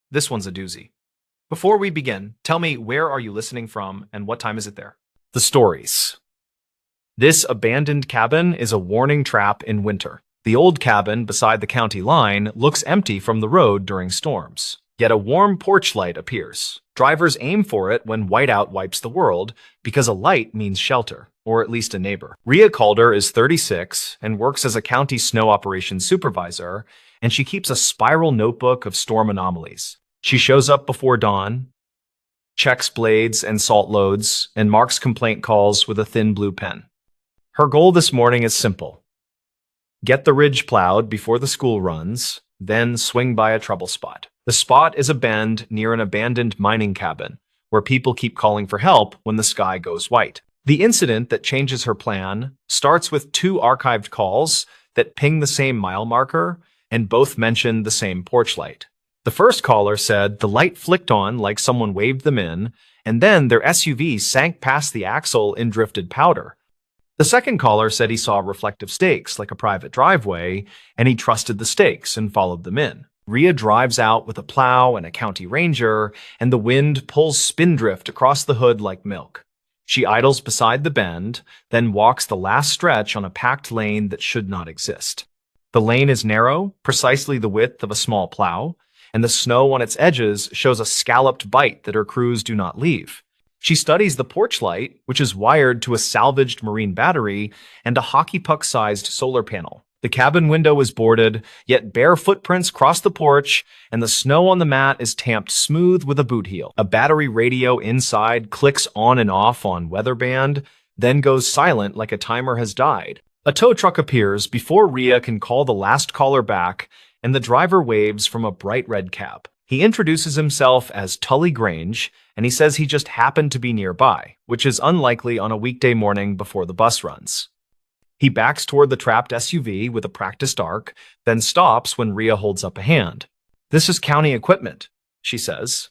This one's a doozy. Before we begin, tell me, where are you listening from and what time is it there? The stories. This abandoned cabin is a warning trap in winter. The old cabin beside the county line looks empty from the road during storms. Yet a warm porch light appears. Drivers aim for it when whiteout wipes the world because a light means shelter, or at least a neighbor. Rhea Calder is 36 and works as a county snow operations supervisor, and she keeps a spiral notebook of storm anomalies. She shows up before dawn, checks blades and salt loads, and marks complaint calls with a thin blue pen. Her goal this morning is simple: get the ridge plowed before the school runs, then swing by a trouble spot. The spot is a bend near an abandoned mining cabin, where people keep calling for help when the sky goes white. The incident that changes her plan starts with two archived calls that ping the same mile marker and both mention the same porch light. The first caller said the light flicked on like someone waved them in, and then their SUV sank past the axle in drifted powder. The second caller said he saw reflective stakes like a private driveway, and he trusted the stakes and followed them in. Rhea drives out with a plow and a county ranger, and the wind pulls spindrift across the hood like milk. She idles beside the bend, then walks the last stretch on a packed lane that should not exist. The lane is narrow, precisely the width of a small plow, and the snow on its edges shows a scalloped bite that her crews do not leave. She studies the porch light, which is wired to a salvaged marine battery and a hockey puck-sized solar panel. The cabin window is boarded, yet bare footprints cross the porch, and the snow on the mat is tamped smooth with a boot heel. A battery radio inside clicks on and off on weather band, then goes silent like a timer has died. A tow truck appears before Rhea can call the last caller back, and the driver waves from a bright red cab. He introduces himself as Tully Grange, and he says he just happened to be nearby, which is unlikely on a weekday morning before the bus runs. He backs toward the trapped SUV with a practiced arc, then stops when Rhea holds up a hand. "This is county equipment," she says.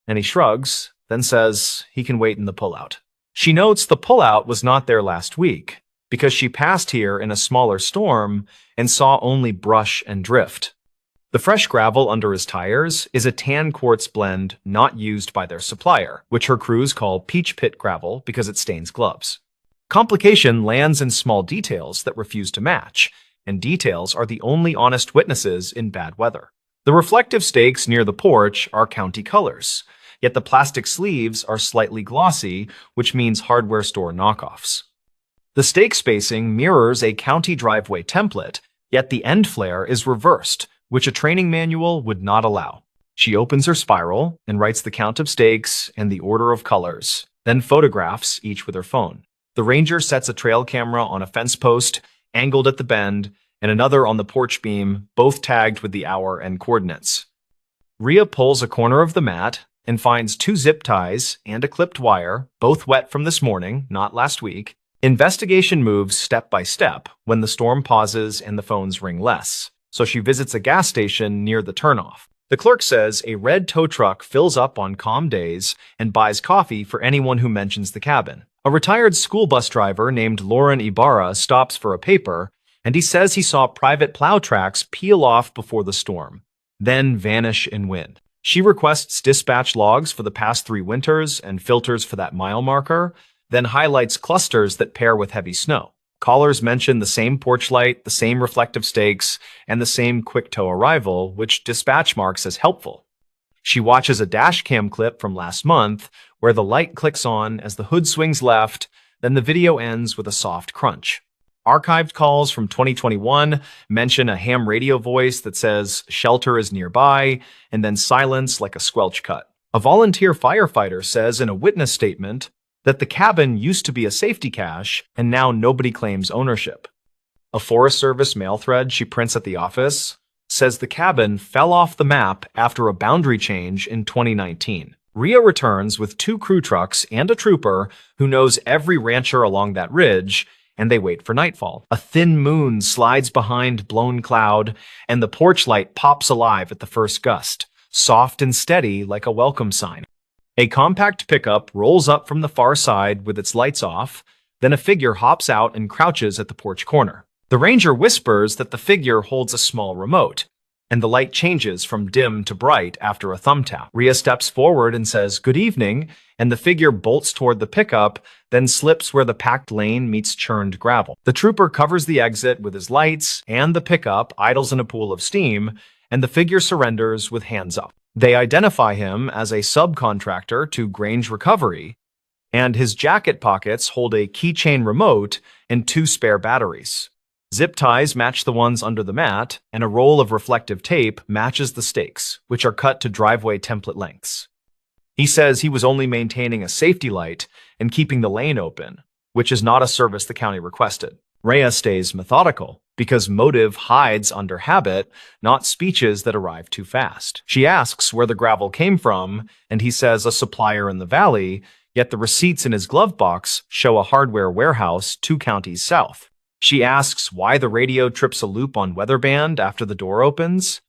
And he shrugs, then says he can wait in the pullout. She notes the pullout was not there last week, because she passed here in a smaller storm and saw only brush and drift. The fresh gravel under his tires is a tan quartz blend not used by their supplier, which her crews call peach pit gravel because it stains gloves. Complication lands in small details that refuse to match, and details are the only honest witnesses in bad weather. The reflective stakes near the porch are county colors, yet the plastic sleeves are slightly glossy, which means hardware store knockoffs. The stake spacing mirrors a county driveway template, yet the end flare is reversed, which a training manual would not allow. She opens her spiral and writes the count of stakes and the order of colors, then photographs each with her phone. The ranger sets a trail camera on a fence post, angled at the bend, and another on the porch beam, both tagged with the hour and coordinates. Rhea pulls a corner of the mat and finds two zip ties and a clipped wire, both wet from this morning, not last week. Investigation moves step by step when the storm pauses and the phones ring less, so she visits a gas station near the turnoff. The clerk says a red tow truck fills up on calm days and buys coffee for anyone who mentions the cabin. A retired school bus driver named Lauren Ibarra stops for a paper, and he says he saw private plow tracks peel off before the storm, then vanish in wind. She requests dispatch logs for the past 3 winters and filters for that mile marker, then highlights clusters that pair with heavy snow. Callers mention the same porch light, the same reflective stakes, and the same quick tow arrival, which dispatch marks as helpful. She watches a dash cam clip from last month where the light clicks on as the hood swings left, then the video ends with a soft crunch. Archived calls from 2021 mention a ham radio voice that says shelter is nearby, and then silence like a squelch cut. A volunteer firefighter says in a witness statement that the cabin used to be a safety cache and now nobody claims ownership. A Forest Service mail thread she prints at the office says the cabin fell off the map after a boundary change in 2019. Rhea returns with 2 crew trucks and a trooper who knows every rancher along that ridge, and they wait for nightfall. A thin moon slides behind blown cloud, and the porch light pops alive at the first gust, soft and steady like a welcome sign. A compact pickup rolls up from the far side with its lights off, then a figure hops out and crouches at the porch corner. The ranger whispers that the figure holds a small remote, and the light changes from dim to bright after a thumb tap. Rhea steps forward and says, "Good evening," and the figure bolts toward the pickup, then slips where the packed lane meets churned gravel. The trooper covers the exit with his lights, and the pickup idles in a pool of steam, and the figure surrenders with hands up. They identify him as a subcontractor to Grange Recovery, and his jacket pockets hold a keychain remote and 2 spare batteries. Zip ties match the ones under the mat, and a roll of reflective tape matches the stakes, which are cut to driveway template lengths. He says he was only maintaining a safety light and keeping the lane open, which is not a service the county requested. Rhea stays methodical, because motive hides under habit, not speeches that arrive too fast. She asks where the gravel came from, and he says a supplier in the valley, yet the receipts in his glove box show a hardware warehouse 2 counties south. She asks why the radio trips a loop on weatherband after the door opens,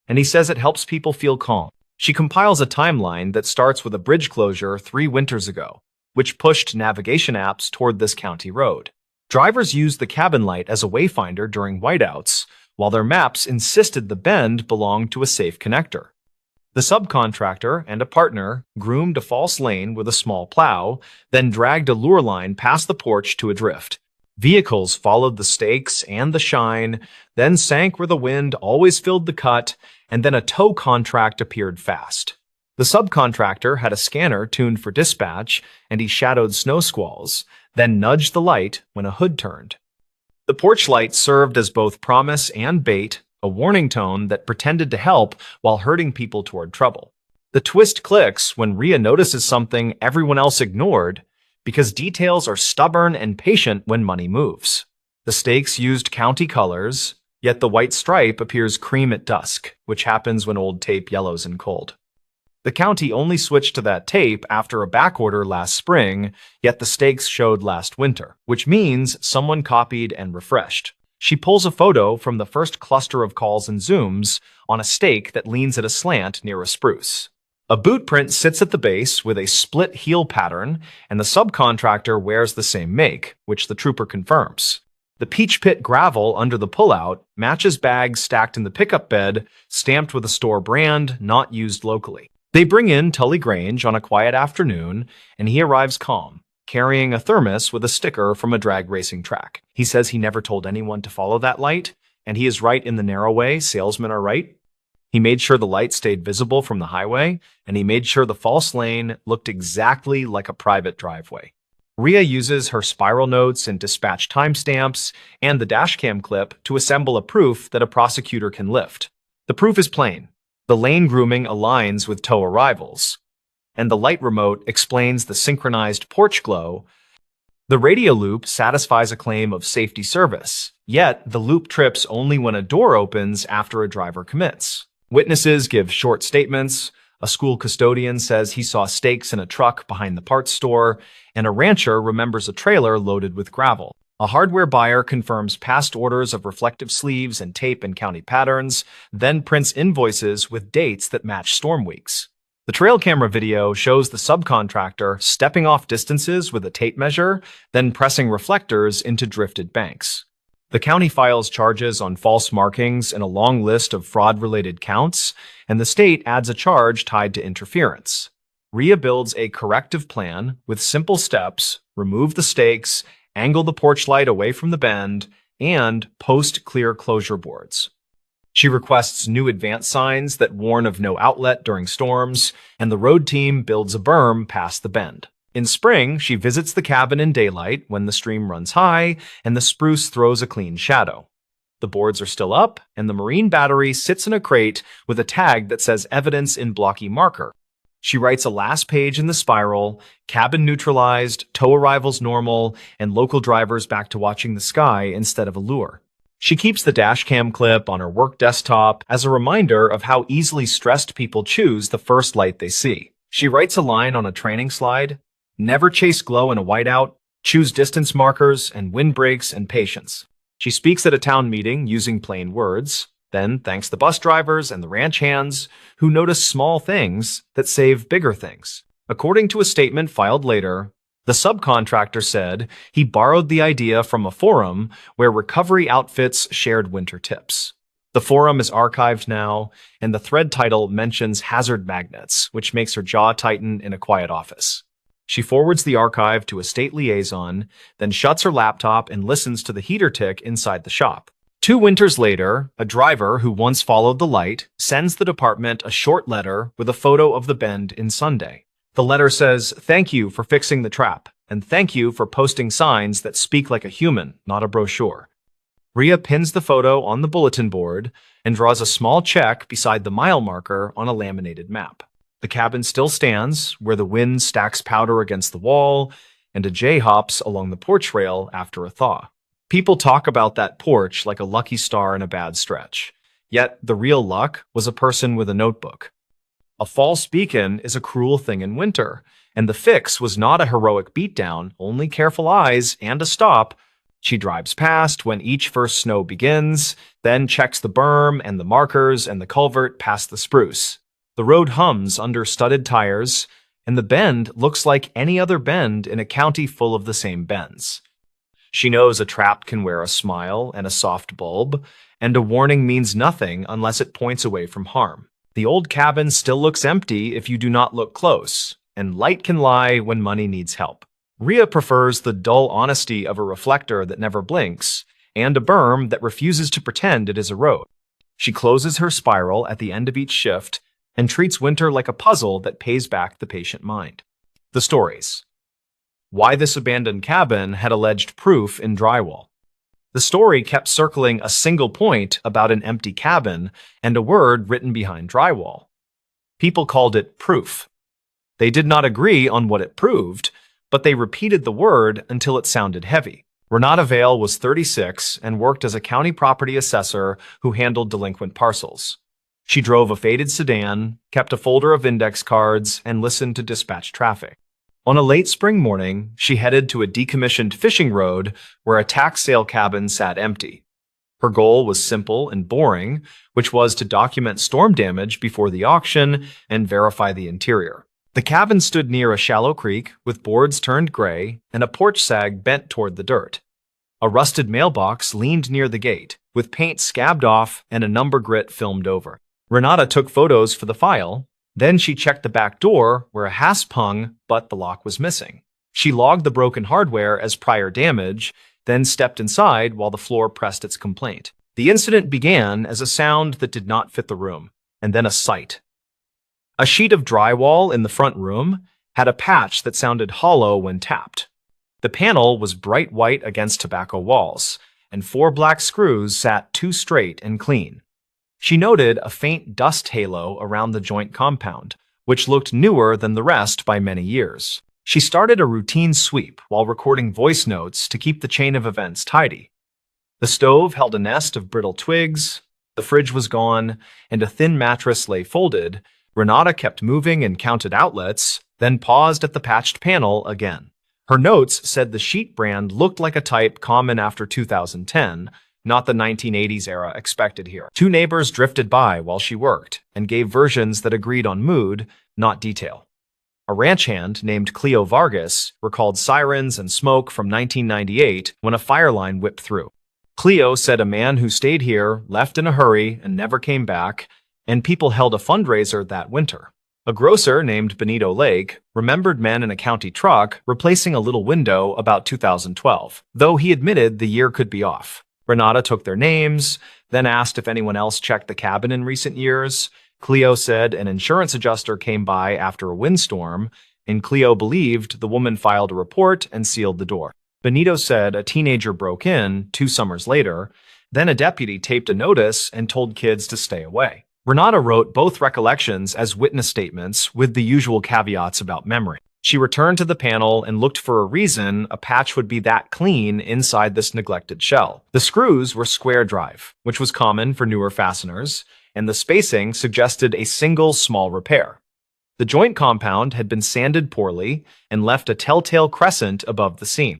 and he says it helps people feel calm. She compiles a timeline that starts with a bridge closure 3 winters ago, which pushed navigation apps toward this county road. Drivers used the cabin light as a wayfinder during whiteouts, while their maps insisted the bend belonged to a safe connector. The subcontractor and a partner groomed a false lane with a small plow, then dragged a lure line past the porch to a drift. Vehicles followed the stakes and the shine, then sank where the wind always filled the cut, and then a tow contract appeared fast. The subcontractor had a scanner tuned for dispatch, and he shadowed snow squalls, then nudged the light when a hood turned. The porch light served as both promise and bait, a warning tone that pretended to help while herding people toward trouble. The twist clicks when Rhea notices something everyone else ignored, because details are stubborn and patient when money moves. The stakes used county colors, yet the white stripe appears cream at dusk, which happens when old tape yellows in cold. The county only switched to that tape after a backorder last spring, yet the stakes showed last winter, which means someone copied and refreshed. She pulls a photo from the first cluster of calls and zooms on a stake that leans at a slant near a spruce. A boot print sits at the base with a split heel pattern, and the subcontractor wears the same make, which the trooper confirms. The peach pit gravel under the pullout matches bags stacked in the pickup bed, stamped with a store brand not used locally. They bring in Tully Grange on a quiet afternoon, and he arrives calm, carrying a thermos with a sticker from a drag racing track. He says he never told anyone to follow that light, and he is right in the narrow way salesmen are right. He made sure the light stayed visible from the highway, and he made sure the false lane looked exactly like a private driveway. Rhea uses her spiral notes and dispatch timestamps and the dashcam clip to assemble a proof that a prosecutor can lift. The proof is plain. The lane grooming aligns with tow arrivals, and the light remote explains the synchronized porch glow. The radio loop satisfies a claim of safety service, yet the loop trips only when a door opens after a driver commits. Witnesses give short statements. A school custodian says he saw stakes in a truck behind the parts store, and a rancher remembers a trailer loaded with gravel. A hardware buyer confirms past orders of reflective sleeves and tape in county patterns, then prints invoices with dates that match storm weeks. The trail camera video shows the subcontractor stepping off distances with a tape measure, then pressing reflectors into drifted banks. The county files charges on false markings in a long list of fraud-related counts, and the state adds a charge tied to interference. Rhea builds a corrective plan with simple steps: remove the stakes, angle the porch light away from the bend, and post clear closure boards. She requests new advance signs that warn of no outlet during storms, and the road team builds a berm past the bend. In spring, she visits the cabin in daylight when the stream runs high and the spruce throws a clean shadow. The boards are still up, and the marine battery sits in a crate with a tag that says evidence in blocky marker. She writes a last page in the spiral: cabin neutralized, tow arrivals normal, and local drivers back to watching the sky instead of a lure. She keeps the dashcam clip on her work desktop as a reminder of how easily stressed people choose the first light they see. She writes a line on a training slide: never chase glow in a whiteout, choose distance markers and windbreaks and patience. She speaks at a town meeting using plain words, then thanks the bus drivers and the ranch hands who notice small things that save bigger things. According to a statement filed later, the subcontractor said he borrowed the idea from a forum where recovery outfits shared winter tips. The forum is archived now, and the thread title mentions hazard magnets, which makes her jaw tighten in a quiet office. She forwards the archive to a state liaison, then shuts her laptop and listens to the heater tick inside the shop. 2 winters later, a driver who once followed the light sends the department a short letter with a photo of the bend in Sunday. The letter says, "Thank you for fixing the trap, and thank you for posting signs that speak like a human, not a brochure." Rhea pins the photo on the bulletin board and draws a small check beside the mile marker on a laminated map. The cabin still stands, where the wind stacks powder against the wall, and a jay hops along the porch rail after a thaw. People talk about that porch like a lucky star in a bad stretch. Yet the real luck was a person with a notebook. A false beacon is a cruel thing in winter, and the fix was not a heroic beatdown, only careful eyes and a stop. She drives past when each first snow begins, then checks the berm and the markers and the culvert past the spruce. The road hums under studded tires, and the bend looks like any other bend in a county full of the same bends. She knows a trap can wear a smile and a soft bulb, and a warning means nothing unless it points away from harm. The old cabin still looks empty if you do not look close, and light can lie when money needs help. Rhea prefers the dull honesty of a reflector that never blinks, and a berm that refuses to pretend it is a road. She closes her spiral at the end of each shift and treats winter like a puzzle that pays back the patient mind. The stories. Why this abandoned cabin had alleged proof in drywall. The story kept circling a single point about an empty cabin and a word written behind drywall. People called it proof. They did not agree on what it proved, but they repeated the word until it sounded heavy. Renata Vale was 36 and worked as a county property assessor who handled delinquent parcels. She drove a faded sedan, kept a folder of index cards, and listened to dispatch traffic. On a late spring morning, she headed to a decommissioned fishing road where a tax sale cabin sat empty. Her goal was simple and boring, which was to document storm damage before the auction and verify the interior. The cabin stood near a shallow creek with boards turned gray and a porch sag bent toward the dirt. A rusted mailbox leaned near the gate, with paint scabbed off and a number grit filmed over. Renata took photos for the file. Then she checked the back door, where a hasp hung, but the lock was missing. She logged the broken hardware as prior damage, then stepped inside while the floor pressed its complaint. The incident began as a sound that did not fit the room, and then a sight. A sheet of drywall in the front room had a patch that sounded hollow when tapped. The panel was bright white against tobacco walls, and 4 black screws sat too straight and clean. She noted a faint dust halo around the joint compound, which looked newer than the rest by many years. She started a routine sweep while recording voice notes to keep the chain of events tidy. The stove held a nest of brittle twigs, the fridge was gone, and a thin mattress lay folded. Renata kept moving and counted outlets, then paused at the patched panel again. Her notes said the sheet brand looked like a type common after 2010, not the 1980s era expected here. 2 neighbors drifted by while she worked and gave versions that agreed on mood, not detail. A ranch hand named Cleo Vargas recalled sirens and smoke from 1998 when a fire line whipped through. Cleo said a man who stayed here left in a hurry and never came back, and people held a fundraiser that winter. A grocer named Benito Lake remembered men in a county truck replacing a little window about 2012, though he admitted the year could be off. Renata took their names, then asked if anyone else checked the cabin in recent years. Cleo said an insurance adjuster came by after a windstorm, and Cleo believed the woman filed a report and sealed the door. Benito said a teenager broke in 2 summers later, then a deputy taped a notice and told kids to stay away. Renata wrote both recollections as witness statements with the usual caveats about memory. She returned to the panel and looked for a reason a patch would be that clean inside this neglected shell. The screws were square drive, which was common for newer fasteners, and the spacing suggested a single small repair. The joint compound had been sanded poorly and left a telltale crescent above the seam.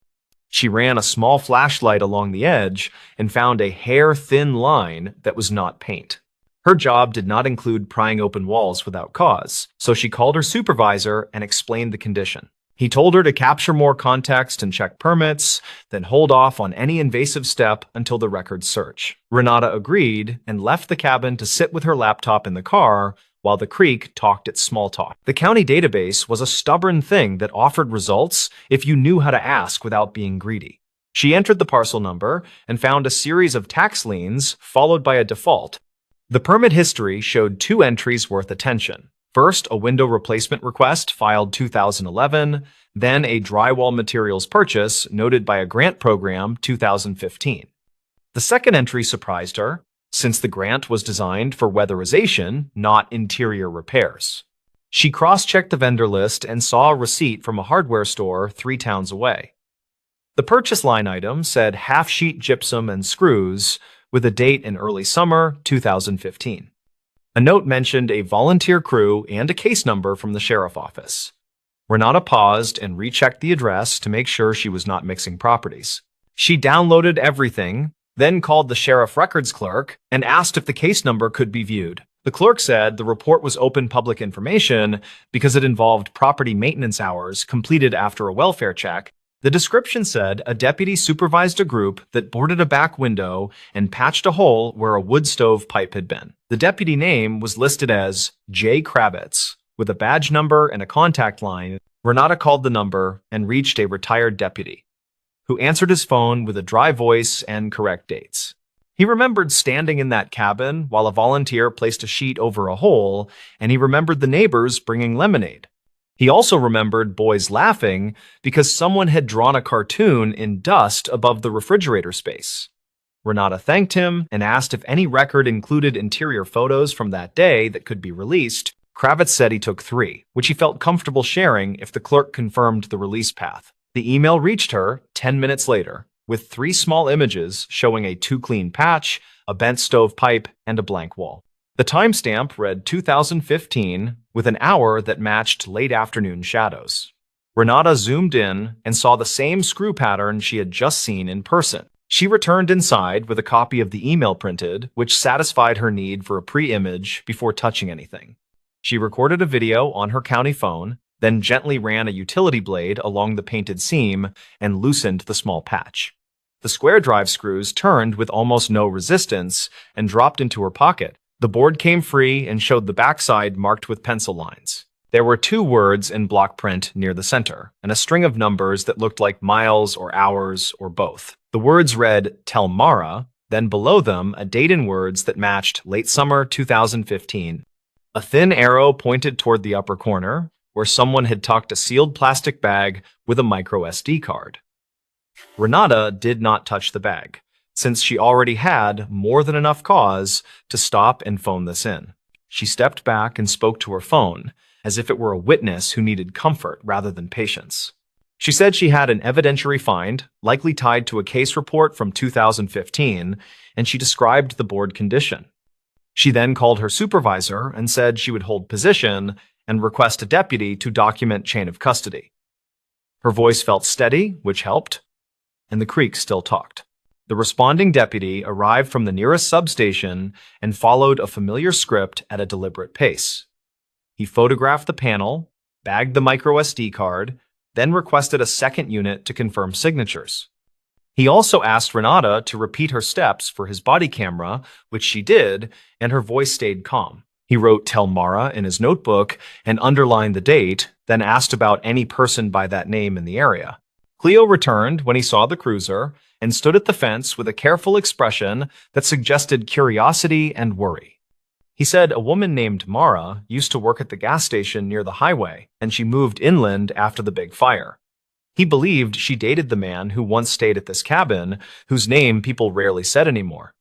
She ran a small flashlight along the edge and found a hair-thin line that was not paint. Her job did not include prying open walls without cause, so she called her supervisor and explained the condition. He told her to capture more context and check permits, then hold off on any invasive step until the records search. Renata agreed and left the cabin to sit with her laptop in the car while the creek talked its small talk. The county database was a stubborn thing that offered results if you knew how to ask without being greedy. She entered the parcel number and found a series of tax liens followed by a default. The permit history showed 2 entries worth attention. First, a window replacement request filed 2011, then a drywall materials purchase noted by a grant program 2015. The second entry surprised her, since the grant was designed for weatherization, not interior repairs. She cross-checked the vendor list and saw a receipt from a hardware store 3 towns away. The purchase line item said half-sheet gypsum and screws with a date in early summer 2015. A note mentioned a volunteer crew and a case number from the sheriff office. Renata paused and rechecked the address to make sure she was not mixing properties. She downloaded everything, then called the sheriff records clerk and asked if the case number could be viewed. The clerk said the report was open public information because it involved property maintenance hours completed after a welfare check. The description said a deputy supervised a group that boarded a back window and patched a hole where a wood stove pipe had been. The deputy name was listed as J. Kravitz, with a badge number and a contact line. Renata called the number and reached a retired deputy, who answered his phone with a dry voice and correct dates. He remembered standing in that cabin while a volunteer placed a sheet over a hole, and he remembered the neighbors bringing lemonade. He also remembered boys laughing because someone had drawn a cartoon in dust above the refrigerator space. Renata thanked him and asked if any record included interior photos from that day that could be released. Kravitz said he took 3, which he felt comfortable sharing if the clerk confirmed the release path. The email reached her 10 minutes later, with 3 small images showing a 2-clean patch, a bent stove pipe, and a blank wall. The timestamp read 2015 with an hour that matched late afternoon shadows. Renata zoomed in and saw the same screw pattern she had just seen in person. She returned inside with a copy of the email printed, which satisfied her need for a pre-image before touching anything. She recorded a video on her county phone, then gently ran a utility blade along the painted seam and loosened the small patch. The square drive screws turned with almost no resistance and dropped into her pocket. The board came free and showed the backside marked with pencil lines. There were 2 words in block print near the center, and a string of numbers that looked like miles or hours or both. The words read, "Tell Mara," then below them a date in words that matched late summer 2015. A thin arrow pointed toward the upper corner, where someone had tucked a sealed plastic bag with a micro SD card. Renata did not touch the bag, since she already had more than enough cause to stop and phone this in. She stepped back and spoke to her phone, as if it were a witness who needed comfort rather than patience. She said she had an evidentiary find, likely tied to a case report from 2015, and she described the board condition. She then called her supervisor and said she would hold position and request a deputy to document chain of custody. Her voice felt steady, which helped, and the creek still talked. The responding deputy arrived from the nearest substation and followed a familiar script at a deliberate pace. He photographed the panel, bagged the micro SD card, then requested a second unit to confirm signatures. He also asked Renata to repeat her steps for his body camera, which she did, and her voice stayed calm. He wrote "Tell Mara" in his notebook and underlined the date, then asked about any person by that name in the area. Cleo returned when he saw the cruiser and stood at the fence with a careful expression that suggested curiosity and worry. He said a woman named Mara used to work at the gas station near the highway, and she moved inland after the big fire. He believed she dated the man who once stayed at this cabin, whose name people rarely said anymore.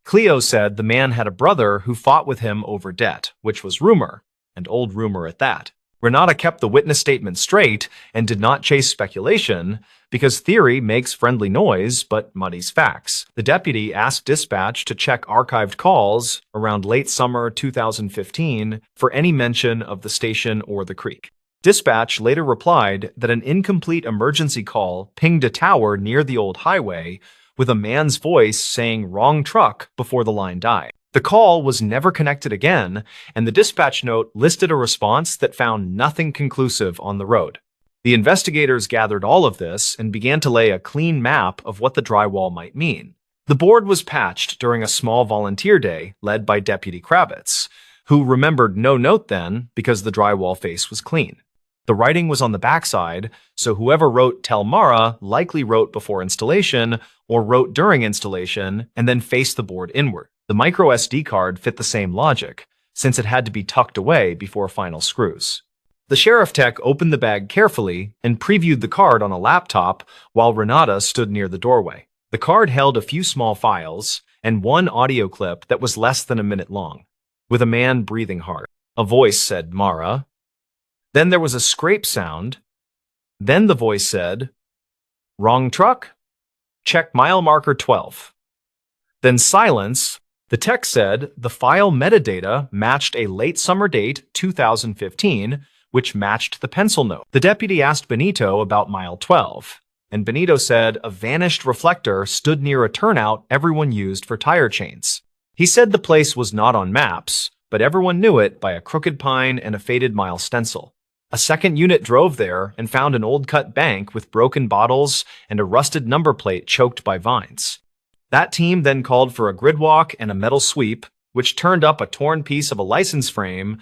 Cleo said the man had a brother who fought with him over debt, which was rumor, and old rumor at that. Renata kept the witness statement straight and did not chase speculation, because theory makes friendly noise but muddies facts. The deputy asked dispatch to check archived calls around late summer 2015 for any mention of the station or the creek. Dispatch later replied that an incomplete emergency call pinged a tower near the old highway with a man's voice saying "wrong truck" before the line died. The call was never connected again, and the dispatch note listed a response that found nothing conclusive on the road. The investigators gathered all of this and began to lay a clean map of what the drywall might mean. The board was patched during a small volunteer day led by Deputy Kravitz, who remembered no note then because the drywall face was clean. The writing was on the backside, so whoever wrote Tell Mara likely wrote before installation or wrote during installation and then faced the board inward. The micro SD card fit the same logic, since it had to be tucked away before final screws. The sheriff tech opened the bag carefully and previewed the card on a laptop while Renata stood near the doorway. The card held a few small files and one audio clip that was less than a minute long, with a man breathing hard. A voice said, "Mara." Then there was a scrape sound. Then the voice said, "Wrong truck? Check mile marker 12. Then silence. The text said the file metadata matched a late summer date, 2015, which matched the pencil note. The deputy asked Benito about mile 12, and Benito said a vanished reflector stood near a turnout everyone used for tire chains. He said the place was not on maps, but everyone knew it by a crooked pine and a faded mile stencil. A second unit drove there and found an old-cut bank with broken bottles and a rusted number plate choked by vines. That team then called for a grid walk and a metal sweep, which turned up a torn piece of a license frame.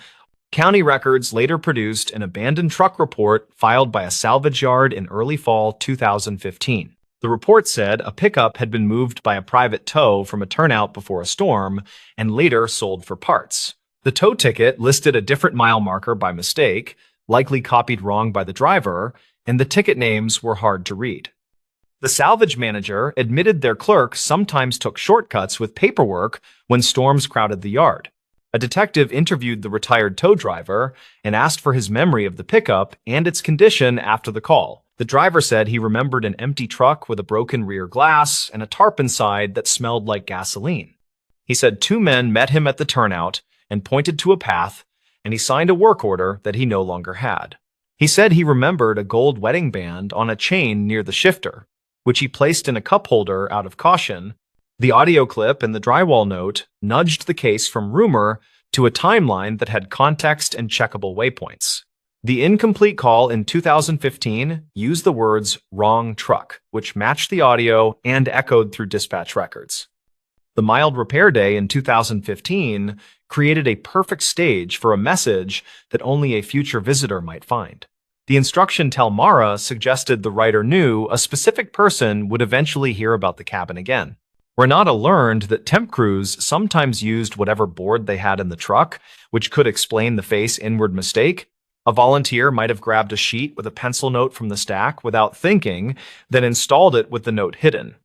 County records later produced an abandoned truck report filed by a salvage yard in early fall 2015. The report said a pickup had been moved by a private tow from a turnout before a storm and later sold for parts. The tow ticket listed a different mile marker by mistake, likely copied wrong by the driver, and the ticket names were hard to read. The salvage manager admitted their clerk sometimes took shortcuts with paperwork when storms crowded the yard. A detective interviewed the retired tow driver and asked for his memory of the pickup and its condition after the call. The driver said he remembered an empty truck with a broken rear glass and a tarp inside that smelled like gasoline. He said 2 men met him at the turnout and pointed to a path, and he signed a work order that he no longer had. He said he remembered a gold wedding band on a chain near the shifter, which he placed in a cup holder out of caution. The audio clip and the drywall note nudged the case from rumor to a timeline that had context and checkable waypoints. The incomplete call in 2015 used the words "wrong truck," which matched the audio and echoed through dispatch records. The mild repair day in 2015 created a perfect stage for a message that only a future visitor might find. The instruction Tell Mara suggested the writer knew a specific person would eventually hear about the cabin again. Renata learned that temp crews sometimes used whatever board they had in the truck, which could explain the face inward mistake. A volunteer might have grabbed a sheet with a pencil note from the stack without thinking, then installed it with the note hidden.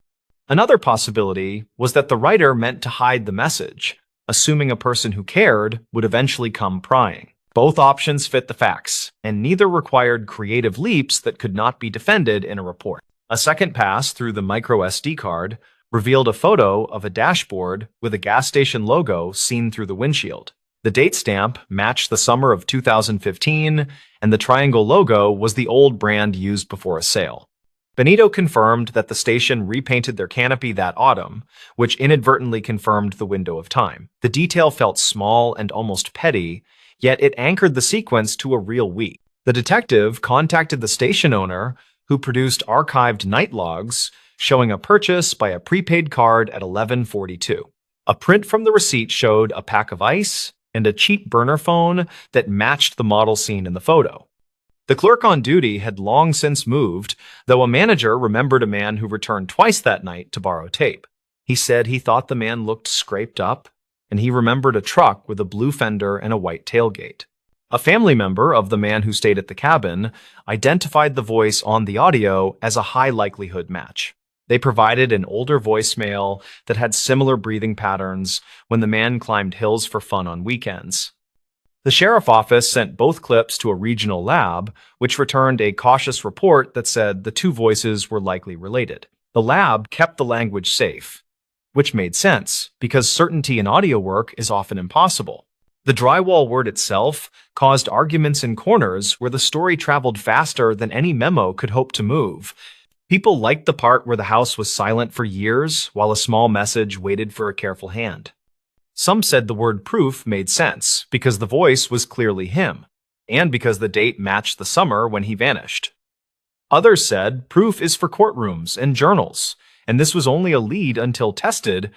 Another possibility was that the writer meant to hide the message, assuming a person who cared would eventually come prying. Both options fit the facts, and neither required creative leaps that could not be defended in a report. A second pass through the micro SD card revealed a photo of a dashboard with a gas station logo seen through the windshield. The date stamp matched the summer of 2015, and the triangle logo was the old brand used before a sale. Benito confirmed that the station repainted their canopy that autumn, which inadvertently confirmed the window of time. The detail felt small and almost petty, yet it anchored the sequence to a real week. The detective contacted the station owner, who produced archived night logs showing a purchase by a prepaid card at 11:42. A print from the receipt showed a pack of ice and a cheap burner phone that matched the model seen in the photo. The clerk on duty had long since moved, though a manager remembered a man who returned twice that night to borrow tape. He said he thought the man looked scraped up, and he remembered a truck with a blue fender and a white tailgate. A family member of the man who stayed at the cabin identified the voice on the audio as a high likelihood match. They provided an older voicemail that had similar breathing patterns when the man climbed hills for fun on weekends. The sheriff office sent both clips to a regional lab, which returned a cautious report that said the 2 voices were likely related. The lab kept the language safe, which made sense, because certainty in audio work is often impossible. The drywall word itself caused arguments in corners where the story traveled faster than any memo could hope to move. People liked the part where the house was silent for years while a small message waited for a careful hand. Some said the word proof made sense because the voice was clearly him, and because the date matched the summer when he vanished. Others said proof is for courtrooms and journals, and this was only a lead until tested.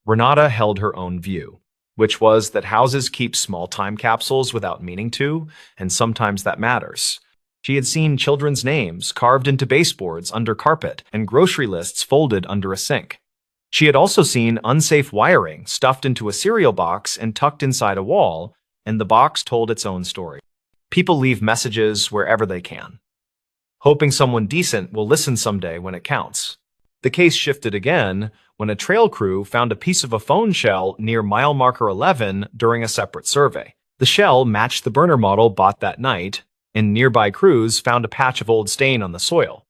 Renata held her own view, which was that houses keep small time capsules without meaning to, and sometimes that matters. She had seen children's names carved into baseboards under carpet and grocery lists folded under a sink. She had also seen unsafe wiring stuffed into a cereal box and tucked inside a wall, and the box told its own story. People leave messages wherever they can, hoping someone decent will listen someday when it counts. The case shifted again when a trail crew found a piece of a phone shell near mile marker 11 during a separate survey. The shell matched the burner model bought that night, and nearby crews found a patch of old stain on the soil.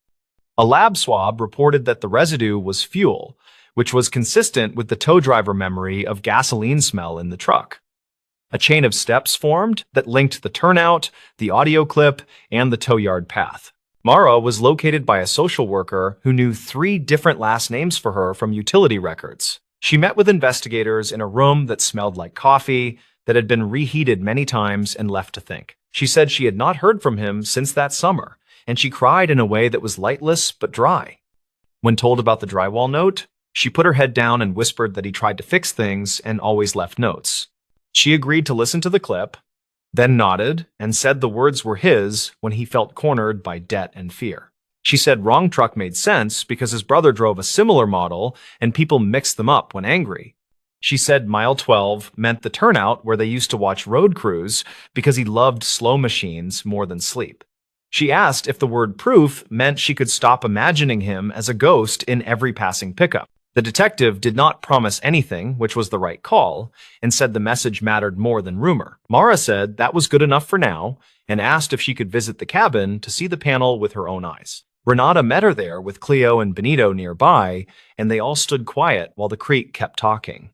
A lab swab reported that the residue was fuel, which was consistent with the tow driver memory of gasoline smell in the truck. A chain of steps formed that linked the turnout, the audio clip, and the tow yard path. Mara was located by a social worker who knew 3 different last names for her from utility records. She met with investigators in a room that smelled like coffee, that had been reheated many times and left to think. She said she had not heard from him since that summer, and she cried in a way that was lightless but dry. When told about the drywall note, she put her head down and whispered that he tried to fix things and always left notes. She agreed to listen to the clip, then nodded and said the words were his when he felt cornered by debt and fear. She said wrong truck made sense because his brother drove a similar model and people mixed them up when angry. She said mile 12 meant the turnout where they used to watch road crews because he loved slow machines more than sleep. She asked if the word proof meant she could stop imagining him as a ghost in every passing pickup. The detective did not promise anything, which was the right call, and said the message mattered more than rumor. Mara said that was good enough for now and asked if she could visit the cabin to see the panel with her own eyes. Renata met her there with Cleo and Benito nearby, and they all stood quiet while the creek kept talking.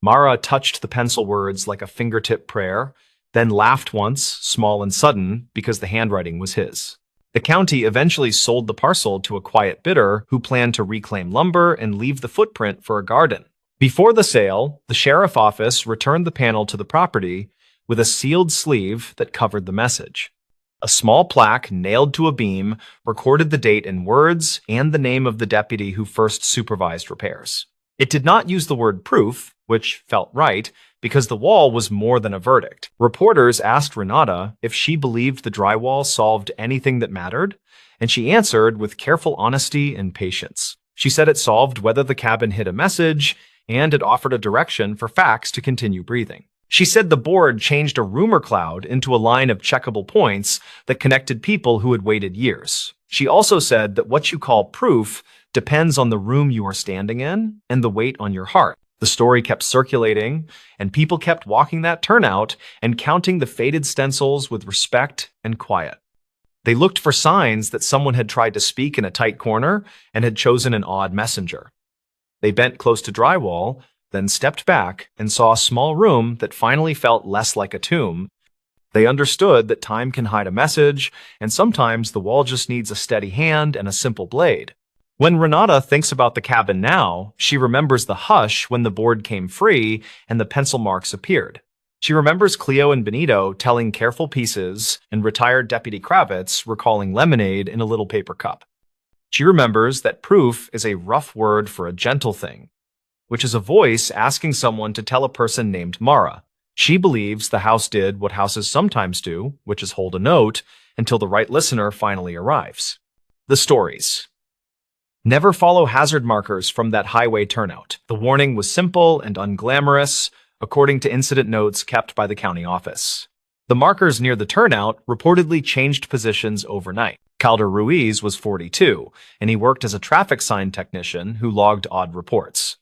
Mara touched the pencil words like a fingertip prayer, then laughed once, small and sudden, because the handwriting was his. The county eventually sold the parcel to a quiet bidder who planned to reclaim lumber and leave the footprint for a garden. Before the sale, the sheriff office returned the panel to the property with a sealed sleeve that covered the message. A small plaque nailed to a beam recorded the date in words and the name of the deputy who first supervised repairs. It did not use the word proof, which felt right, because the wall was more than a verdict. Reporters asked Renata if she believed the drywall solved anything that mattered, and she answered with careful honesty and patience. She said it solved whether the cabin hid a message, and it offered a direction for facts to continue breathing. She said the board changed a rumor cloud into a line of checkable points that connected people who had waited years. She also said that what you call proof depends on the room you are standing in and the weight on your heart. The story kept circulating, and people kept walking that turnout and counting the faded stencils with respect and quiet. They looked for signs that someone had tried to speak in a tight corner and had chosen an odd messenger. They bent close to drywall, then stepped back and saw a small room that finally felt less like a tomb. They understood that time can hide a message, and sometimes the wall just needs a steady hand and a simple blade. When Renata thinks about the cabin now, she remembers the hush when the board came free and the pencil marks appeared. She remembers Cleo and Benito telling careful pieces and retired Deputy Kravitz recalling lemonade in a little paper cup. She remembers that proof is a rough word for a gentle thing, which is a voice asking someone to tell a person named Mara. She believes the house did what houses sometimes do, which is hold a note until the right listener finally arrives. The stories. Never follow hazard markers from that highway turnout. The warning was simple and unglamorous, according to incident notes kept by the county office. The markers near the turnout reportedly changed positions overnight. Calder Ruiz was 42, and he worked as a traffic sign technician who logged odd reports.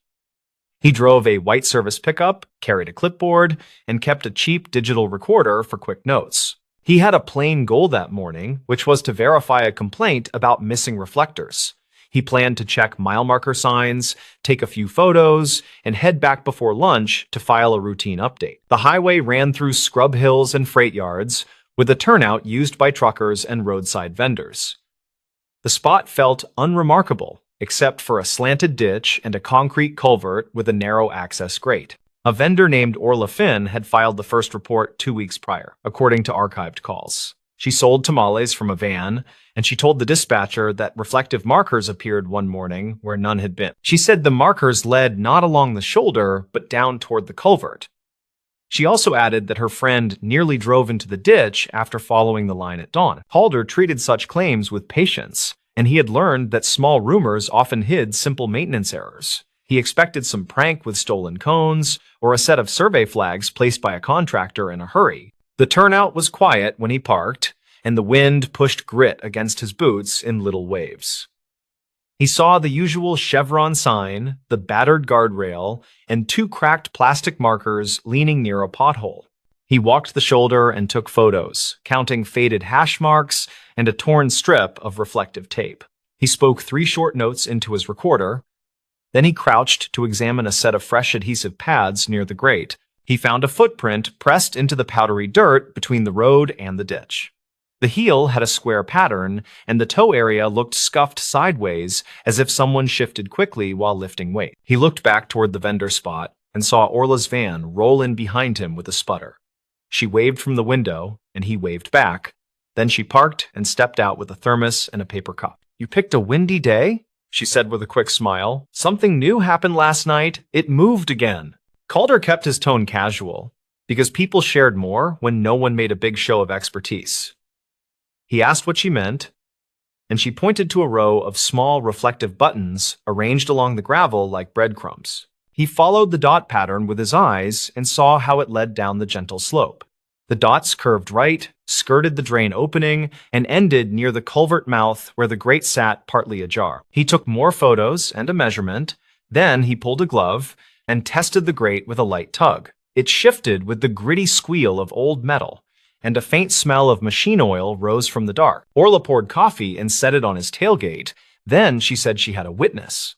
He drove a white service pickup, carried a clipboard, and kept a cheap digital recorder for quick notes. He had a plain goal that morning, which was to verify a complaint about missing reflectors. He planned to check mile marker signs, take a few photos, and head back before lunch to file a routine update. The highway ran through scrub hills and freight yards, with a turnout used by truckers and roadside vendors. The spot felt unremarkable, except for a slanted ditch and a concrete culvert with a narrow access grate. A vendor named Orla Finn had filed the first report 2 weeks prior, according to archived calls. She sold tamales from a van, and she told the dispatcher that reflective markers appeared one morning where none had been. She said the markers led not along the shoulder, but down toward the culvert. She also added that her friend nearly drove into the ditch after following the line at dawn. Calder treated such claims with patience, and he had learned that small rumors often hid simple maintenance errors. He expected some prank with stolen cones or a set of survey flags placed by a contractor in a hurry. The turnout was quiet when he parked, and the wind pushed grit against his boots in little waves. He saw the usual chevron sign, the battered guardrail, and two cracked plastic markers leaning near a pothole. He walked the shoulder and took photos, counting faded hash marks and a torn strip of reflective tape. He spoke 3 short notes into his recorder. Then he crouched to examine a set of fresh adhesive pads near the grate. He found a footprint pressed into the powdery dirt between the road and the ditch. The heel had a square pattern, and the toe area looked scuffed sideways as if someone shifted quickly while lifting weight. He looked back toward the vendor spot and saw Orla's van roll in behind him with a sputter. She waved from the window, and he waved back. Then she parked and stepped out with a thermos and a paper cup. "You picked a windy day?" she said with a quick smile. "Something new happened last night. It moved again." Calder kept his tone casual, because people shared more when no one made a big show of expertise. He asked what she meant, and she pointed to a row of small reflective buttons arranged along the gravel like breadcrumbs. He followed the dot pattern with his eyes and saw how it led down the gentle slope. The dots curved right, skirted the drain opening, and ended near the culvert mouth where the grate sat partly ajar. He took more photos and a measurement. Then he pulled a glove and tested the grate with a light tug. It shifted with the gritty squeal of old metal, and a faint smell of machine oil rose from the dark. Orla poured coffee and set it on his tailgate. Then she said she had a witness.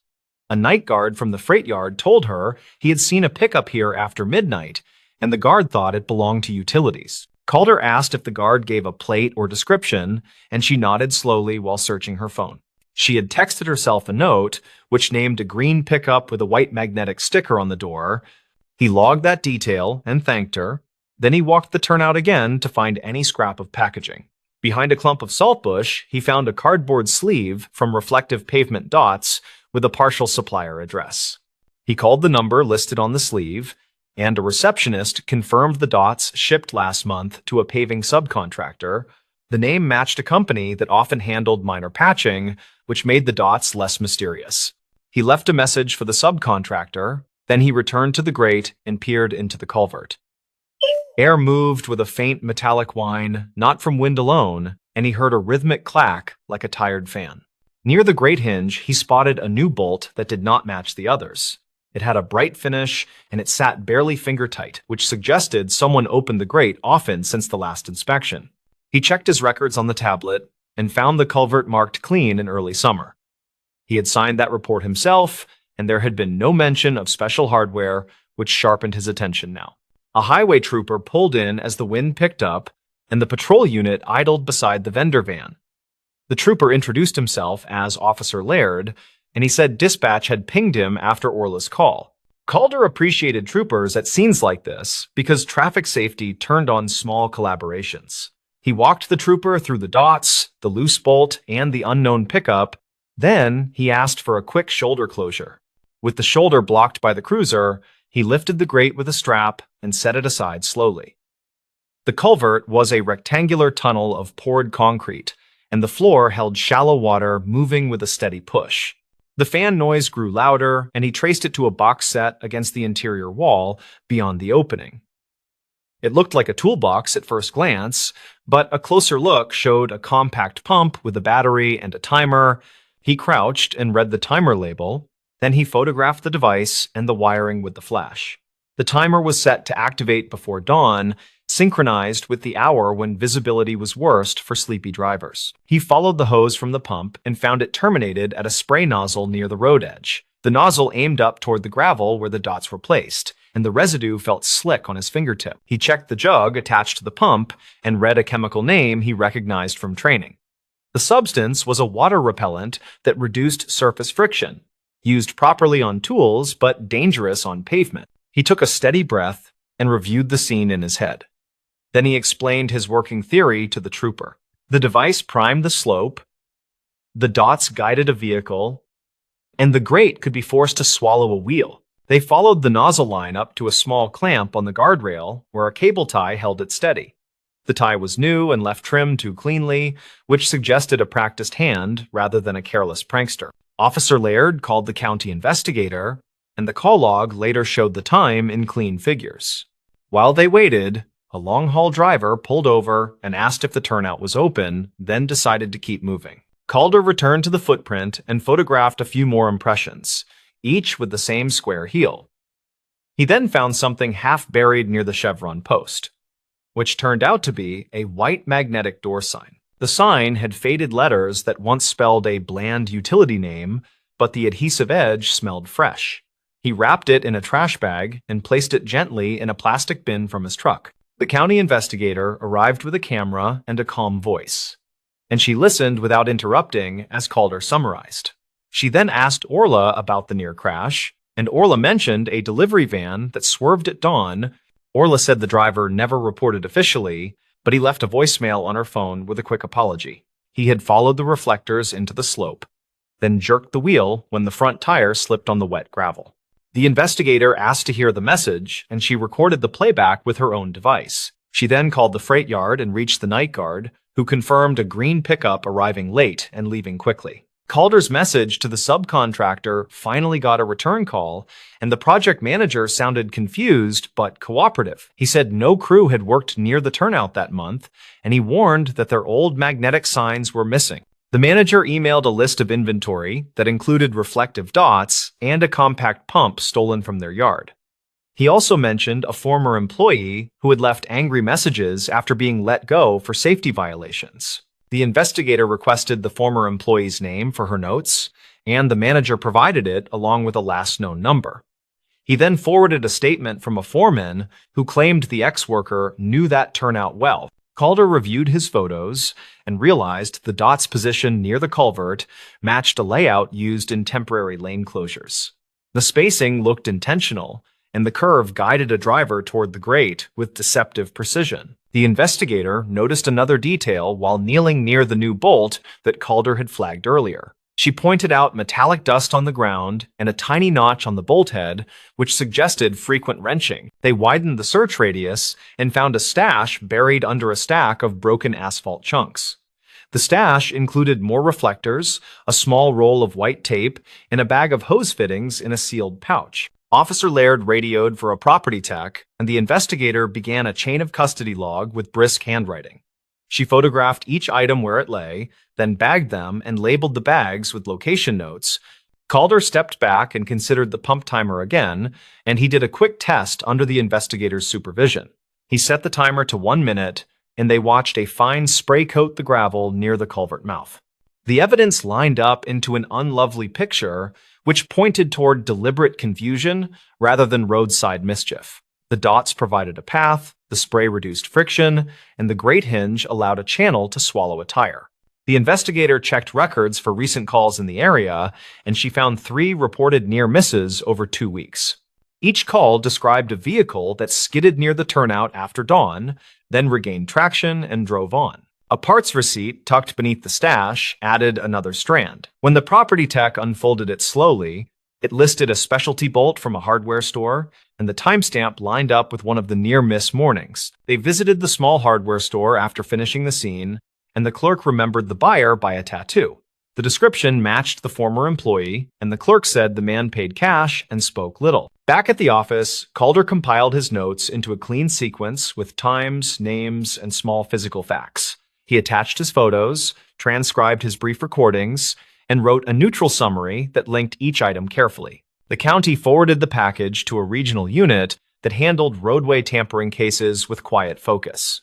A night guard from the freight yard told her he had seen a pickup here after midnight, and the guard thought it belonged to utilities. Calder asked if the guard gave a plate or description, and she nodded slowly while searching her phone. She had texted herself a note, which named a green pickup with a white magnetic sticker on the door. He logged that detail and thanked her. Then he walked the turnout again to find any scrap of packaging. Behind a clump of saltbush, he found a cardboard sleeve from reflective pavement dots with a partial supplier address. He called the number listed on the sleeve, and a receptionist confirmed the dots shipped last month to a paving subcontractor. The name matched a company that often handled minor patching, which made the dots less mysterious. He left a message for the subcontractor, then he returned to the grate and peered into the culvert. Air moved with a faint metallic whine, not from wind alone, and he heard a rhythmic clack like a tired fan. Near the grate hinge, he spotted a new bolt that did not match the others. It had a bright finish, and it sat barely finger-tight, which suggested someone opened the grate often since the last inspection. He checked his records on the tablet and found the culvert marked clean in early summer. He had signed that report himself, and there had been no mention of special hardware, which sharpened his attention now. A highway trooper pulled in as the wind picked up, and the patrol unit idled beside the vendor van. The trooper introduced himself as Officer Laird, and he said dispatch had pinged him after Orla's call. Calder appreciated troopers at scenes like this because traffic safety turned on small collaborations. He walked the trooper through the dots, the loose bolt, and the unknown pickup. Then he asked for a quick shoulder closure. With the shoulder blocked by the cruiser, he lifted the grate with a strap and set it aside slowly. The culvert was a rectangular tunnel of poured concrete, and the floor held shallow water moving with a steady push. The fan noise grew louder, and he traced it to a box set against the interior wall beyond the opening. It looked like a toolbox at first glance, but a closer look showed a compact pump with a battery and a timer. He crouched and read the timer label. Then he photographed the device and the wiring with the flash. The timer was set to activate before dawn, synchronized with the hour when visibility was worst for sleepy drivers. He followed the hose from the pump and found it terminated at a spray nozzle near the road edge. The nozzle aimed up toward the gravel where the dots were placed, and the residue felt slick on his fingertip. He checked the jug attached to the pump and read a chemical name he recognized from training. The substance was a water repellent that reduced surface friction, used properly on tools but dangerous on pavement. He took a steady breath and reviewed the scene in his head. Then he explained his working theory to the trooper. The device primed the slope, the dots guided a vehicle, and the grate could be forced to swallow a wheel. They followed the nozzle line up to a small clamp on the guardrail where a cable tie held it steady. The tie was new and left trimmed too cleanly, which suggested a practiced hand rather than a careless prankster. Officer Laird called the county investigator, and the call log later showed the time in clean figures. While they waited, a long-haul driver pulled over and asked if the turnout was open, then decided to keep moving. Calder returned to the footprint and photographed a few more impressions, each with the same square heel. He then found something half buried near the chevron post, which turned out to be a white magnetic door sign. The sign had faded letters that once spelled a bland utility name, but the adhesive edge smelled fresh. He wrapped it in a trash bag and placed it gently in a plastic bin from his truck. The county investigator arrived with a camera and a calm voice, and she listened without interrupting as Calder summarized. She then asked Orla about the near crash, and Orla mentioned a delivery van that swerved at dawn. Orla said the driver never reported officially, but he left a voicemail on her phone with a quick apology. He had followed the reflectors into the slope, then jerked the wheel when the front tire slipped on the wet gravel. The investigator asked to hear the message, and she recorded the playback with her own device. She then called the freight yard and reached the night guard, who confirmed a green pickup arriving late and leaving quickly. Calder's message to the subcontractor finally got a return call, and the project manager sounded confused but cooperative. He said no crew had worked near the turnout that month, and he warned that their old magnetic signs were missing. The manager emailed a list of inventory that included reflective dots and a compact pump stolen from their yard. He also mentioned a former employee who had left angry messages after being let go for safety violations. The investigator requested the former employee's name for her notes, and the manager provided it along with a last known number. He then forwarded a statement from a foreman who claimed the ex-worker knew that turnout well. Calder reviewed his photos and realized the dot's position near the culvert matched a layout used in temporary lane closures. The spacing looked intentional, and the curve guided a driver toward the grate with deceptive precision. The investigator noticed another detail while kneeling near the new bolt that Calder had flagged earlier. She pointed out metallic dust on the ground and a tiny notch on the bolt head, which suggested frequent wrenching. They widened the search radius and found a stash buried under a stack of broken asphalt chunks. The stash included more reflectors, a small roll of white tape, and a bag of hose fittings in a sealed pouch. Officer Laird radioed for a property tech, and the investigator began a chain of custody log with brisk handwriting. She photographed each item where it lay, then bagged them and labeled the bags with location notes. Calder stepped back and considered the pump timer again, and he did a quick test under the investigator's supervision. He set the timer to 1 minute, and they watched a fine spray coat the gravel near the culvert mouth. The evidence lined up into an unlovely picture, which pointed toward deliberate confusion rather than roadside mischief. The dots provided a path, the spray reduced friction, and the grate hinge allowed a channel to swallow a tire. The investigator checked records for recent calls in the area, and she found 3 reported near misses over 2 weeks. Each call described a vehicle that skidded near the turnout after dawn, then regained traction and drove on. A parts receipt tucked beneath the stash added another strand. When the property tech unfolded it slowly, it listed a specialty bolt from a hardware store, and the timestamp lined up with one of the near-miss mornings. They visited the small hardware store after finishing the scene, and the clerk remembered the buyer by a tattoo. The description matched the former employee, and the clerk said the man paid cash and spoke little. Back at the office, Calder compiled his notes into a clean sequence with times, names, and small physical facts. He attached his photos, transcribed his brief recordings, and wrote a neutral summary that linked each item carefully. The county forwarded the package to a regional unit that handled roadway tampering cases with quiet focus.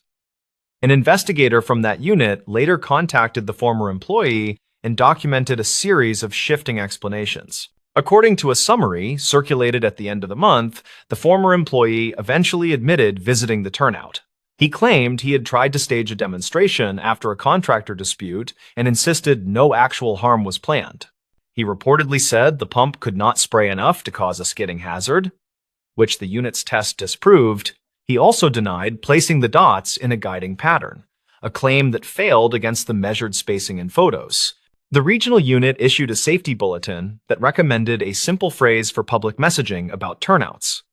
An investigator from that unit later contacted the former employee and documented a series of shifting explanations. According to a summary circulated at the end of the month, the former employee eventually admitted visiting the turnout. He claimed he had tried to stage a demonstration after a contractor dispute and insisted no actual harm was planned. He reportedly said the pump could not spray enough to cause a skidding hazard, which the unit's test disproved. He also denied placing the dots in a guiding pattern, a claim that failed against the measured spacing in photos. The regional unit issued a safety bulletin that recommended a simple phrase for public messaging about turnouts.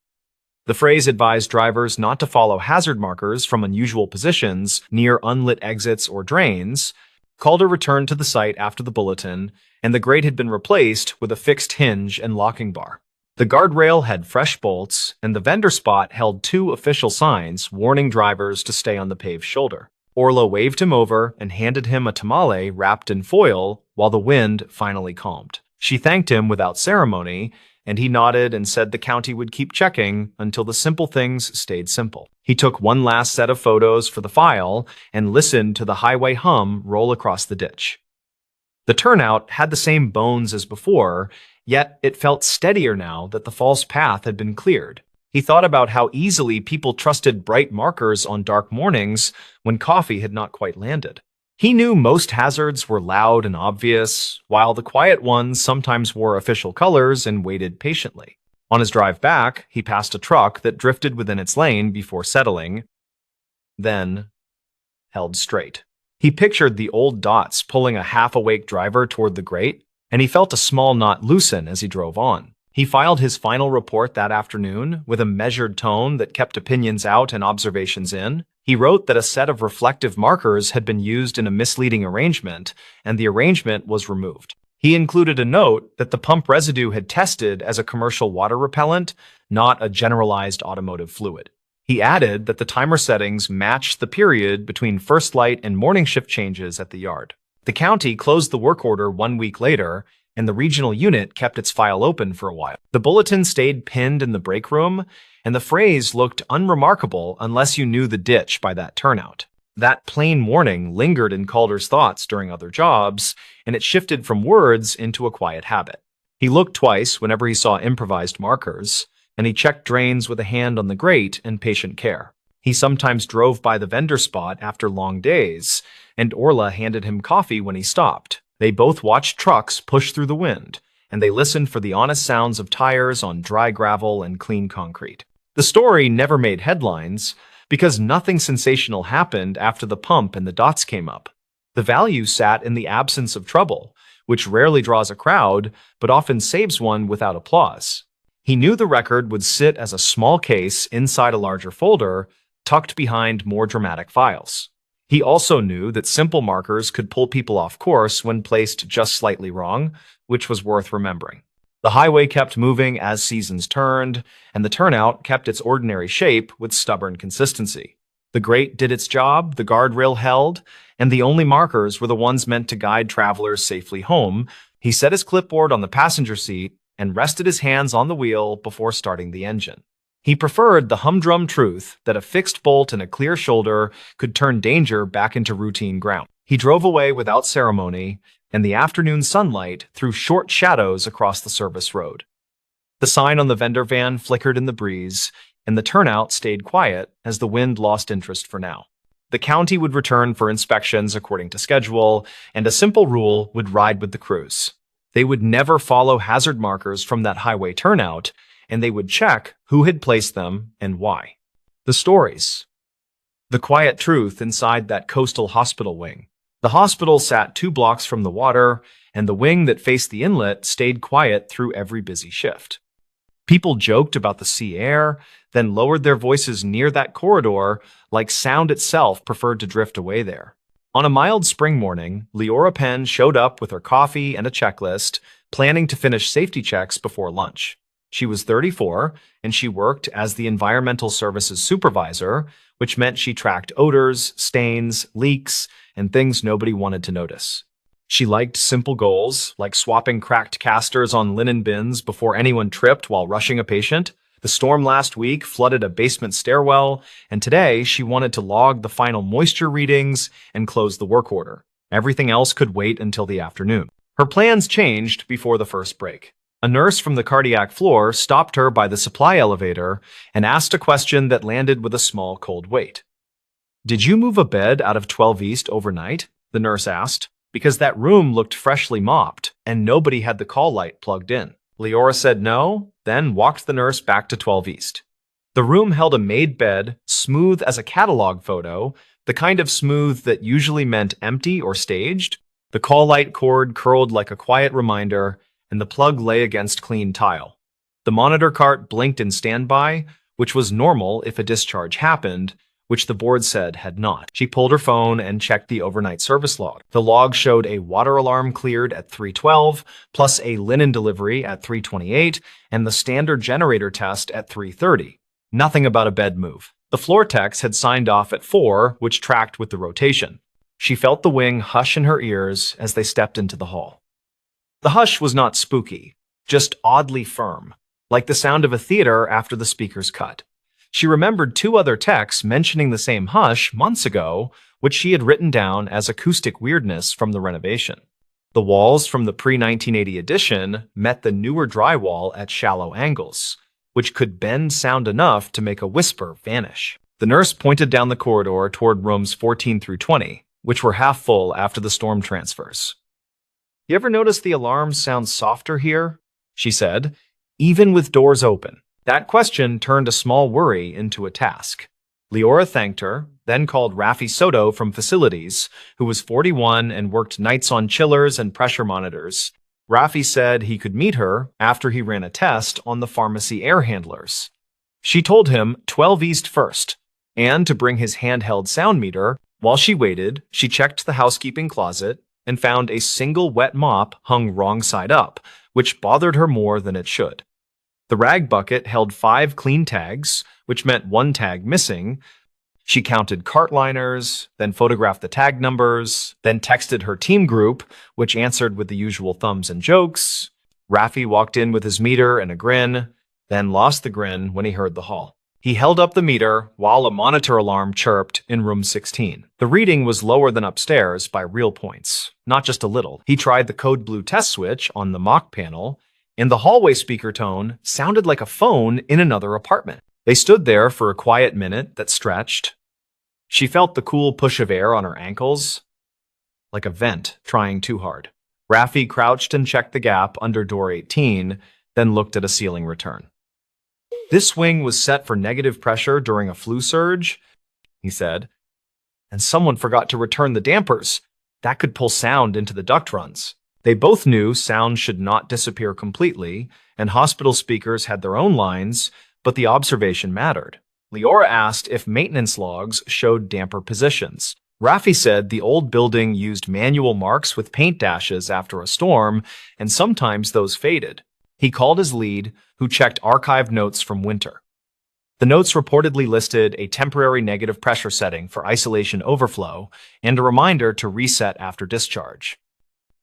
The phrase advised drivers not to follow hazard markers from unusual positions near unlit exits or drains. Calder returned to the site after the bulletin, and the grate had been replaced with a fixed hinge and locking bar. The guardrail had fresh bolts, and the vendor spot held two official signs warning drivers to stay on the paved shoulder. Orla waved him over and handed him a tamale wrapped in foil while the wind finally calmed. She thanked him without ceremony, and he nodded and said the county would keep checking until the simple things stayed simple. He took one last set of photos for the file and listened to the highway hum roll across the ditch. The turnout had the same bones as before, yet it felt steadier now that the false path had been cleared. He thought about how easily people trusted bright markers on dark mornings when coffee had not quite landed. He knew most hazards were loud and obvious, while the quiet ones sometimes wore official colors and waited patiently. On his drive back, he passed a truck that drifted within its lane before settling, then held straight. He pictured the old dots pulling a half-awake driver toward the grate, and he felt a small knot loosen as he drove on. He filed his final report that afternoon with a measured tone that kept opinions out and observations in. He wrote that a set of reflective markers had been used in a misleading arrangement, and the arrangement was removed. He included a note that the pump residue had tested as a commercial water repellent, not a generalized automotive fluid. He added that the timer settings matched the period between first light and morning shift changes at the yard. The county closed the work order 1 week later, and the regional unit kept its file open for a while. The bulletin stayed pinned in the break room, and the phrase looked unremarkable unless you knew the ditch by that turnout. That plain warning lingered in Calder's thoughts during other jobs, and it shifted from words into a quiet habit. He looked twice whenever he saw improvised markers, and he checked drains with a hand on the grate and patient care. He sometimes drove by the vendor spot after long days, and Orla handed him coffee when he stopped. They both watched trucks push through the wind, and they listened for the honest sounds of tires on dry gravel and clean concrete. The story never made headlines because nothing sensational happened after the pump and the dots came up. The value sat in the absence of trouble, which rarely draws a crowd, but often saves one without applause. He knew the record would sit as a small case inside a larger folder, tucked behind more dramatic files. He also knew that simple markers could pull people off course when placed just slightly wrong, which was worth remembering. The highway kept moving as seasons turned, and the turnout kept its ordinary shape with stubborn consistency. The grate did its job, the guardrail held, and the only markers were the ones meant to guide travelers safely home. He set his clipboard on the passenger seat and rested his hands on the wheel before starting the engine. He preferred the humdrum truth that a fixed bolt and a clear shoulder could turn danger back into routine ground. He drove away without ceremony, and the afternoon sunlight threw short shadows across the service road. The sign on the vendor van flickered in the breeze, and the turnout stayed quiet as the wind lost interest for now. The county would return for inspections according to schedule, and a simple rule would ride with the crews. They would never follow hazard markers from that highway turnout, and they would check who had placed them and why. The stories. The quiet truth inside that coastal hospital wing. The hospital sat 2 blocks from the water, and the wing that faced the inlet stayed quiet through every busy shift. People joked about the sea air, then lowered their voices near that corridor like sound itself preferred to drift away there. On a mild spring morning, Leora Penn showed up with her coffee and a checklist, planning to finish safety checks before lunch. She was 34, and she worked as the environmental services supervisor, which meant she tracked odors, stains, leaks, and things nobody wanted to notice. She liked simple goals, like swapping cracked casters on linen bins before anyone tripped while rushing a patient. The storm last week flooded a basement stairwell, and today she wanted to log the final moisture readings and close the work order. Everything else could wait until the afternoon. Her plans changed before the first break. A nurse from the cardiac floor stopped her by the supply elevator and asked a question that landed with a small cold wait. "Did you move a bed out of 12 East overnight?" the nurse asked, because that room looked freshly mopped and nobody had the call light plugged in. Leora said no, then walked the nurse back to 12 East. The room held a made bed, smooth as a catalog photo, the kind of smooth that usually meant empty or staged. The call light cord curled like a quiet reminder, and the plug lay against clean tile. The monitor cart blinked in standby, which was normal if a discharge happened, which the board said had not. She pulled her phone and checked the overnight service log. The log showed a water alarm cleared at 3:12, plus a linen delivery at 3:28, and the standard generator test at 3:30. Nothing about a bed move. The floor techs had signed off at 4, which tracked with the rotation. She felt the wing hush in her ears as they stepped into the hall. The hush was not spooky, just oddly firm, like the sound of a theater after the speakers cut. She remembered 2 other techs mentioning the same hush months ago, which she had written down as acoustic weirdness from the renovation. The walls from the pre-1980 edition met the newer drywall at shallow angles, which could bend sound enough to make a whisper vanish. The nurse pointed down the corridor toward rooms 14 through 20, which were half full after the storm transfers. "You ever notice the alarms sound softer here?" she said, "even with doors open." That question turned a small worry into a task. Leora thanked her, then called Rafi Soto from facilities, who was 41 and worked nights on chillers and pressure monitors. Rafi said he could meet her after he ran a test on the pharmacy air handlers. She told him 12 East first, and to bring his handheld sound meter. While she waited, she checked the housekeeping closet and found a single wet mop hung wrong side up, which bothered her more than it should. The rag bucket held 5 clean tags, which meant 1 tag missing. She counted cart liners, then photographed the tag numbers, then texted her team group, which answered with the usual thumbs and jokes. Rafi walked in with his meter and a grin, then lost the grin when he heard the haul. He held up the meter while a monitor alarm chirped in room 16. The reading was lower than upstairs by real points, not just a little. He tried the code blue test switch on the mock panel, and the hallway speaker tone sounded like a phone in another apartment. They stood there for a quiet minute that stretched. She felt the cool push of air on her ankles, like a vent trying too hard. Rafi crouched and checked the gap under door 18, then looked at a ceiling return. "This wing was set for negative pressure during a flu surge," he said, "and someone forgot to return the dampers. That could pull sound into the duct runs." They both knew sound should not disappear completely, and hospital speakers had their own lines, but the observation mattered. Leora asked if maintenance logs showed damper positions. Rafi said the old building used manual marks with paint dashes after a storm, and sometimes those faded. He called his lead, who checked archived notes from winter. The notes reportedly listed a temporary negative pressure setting for isolation overflow and a reminder to reset after discharge.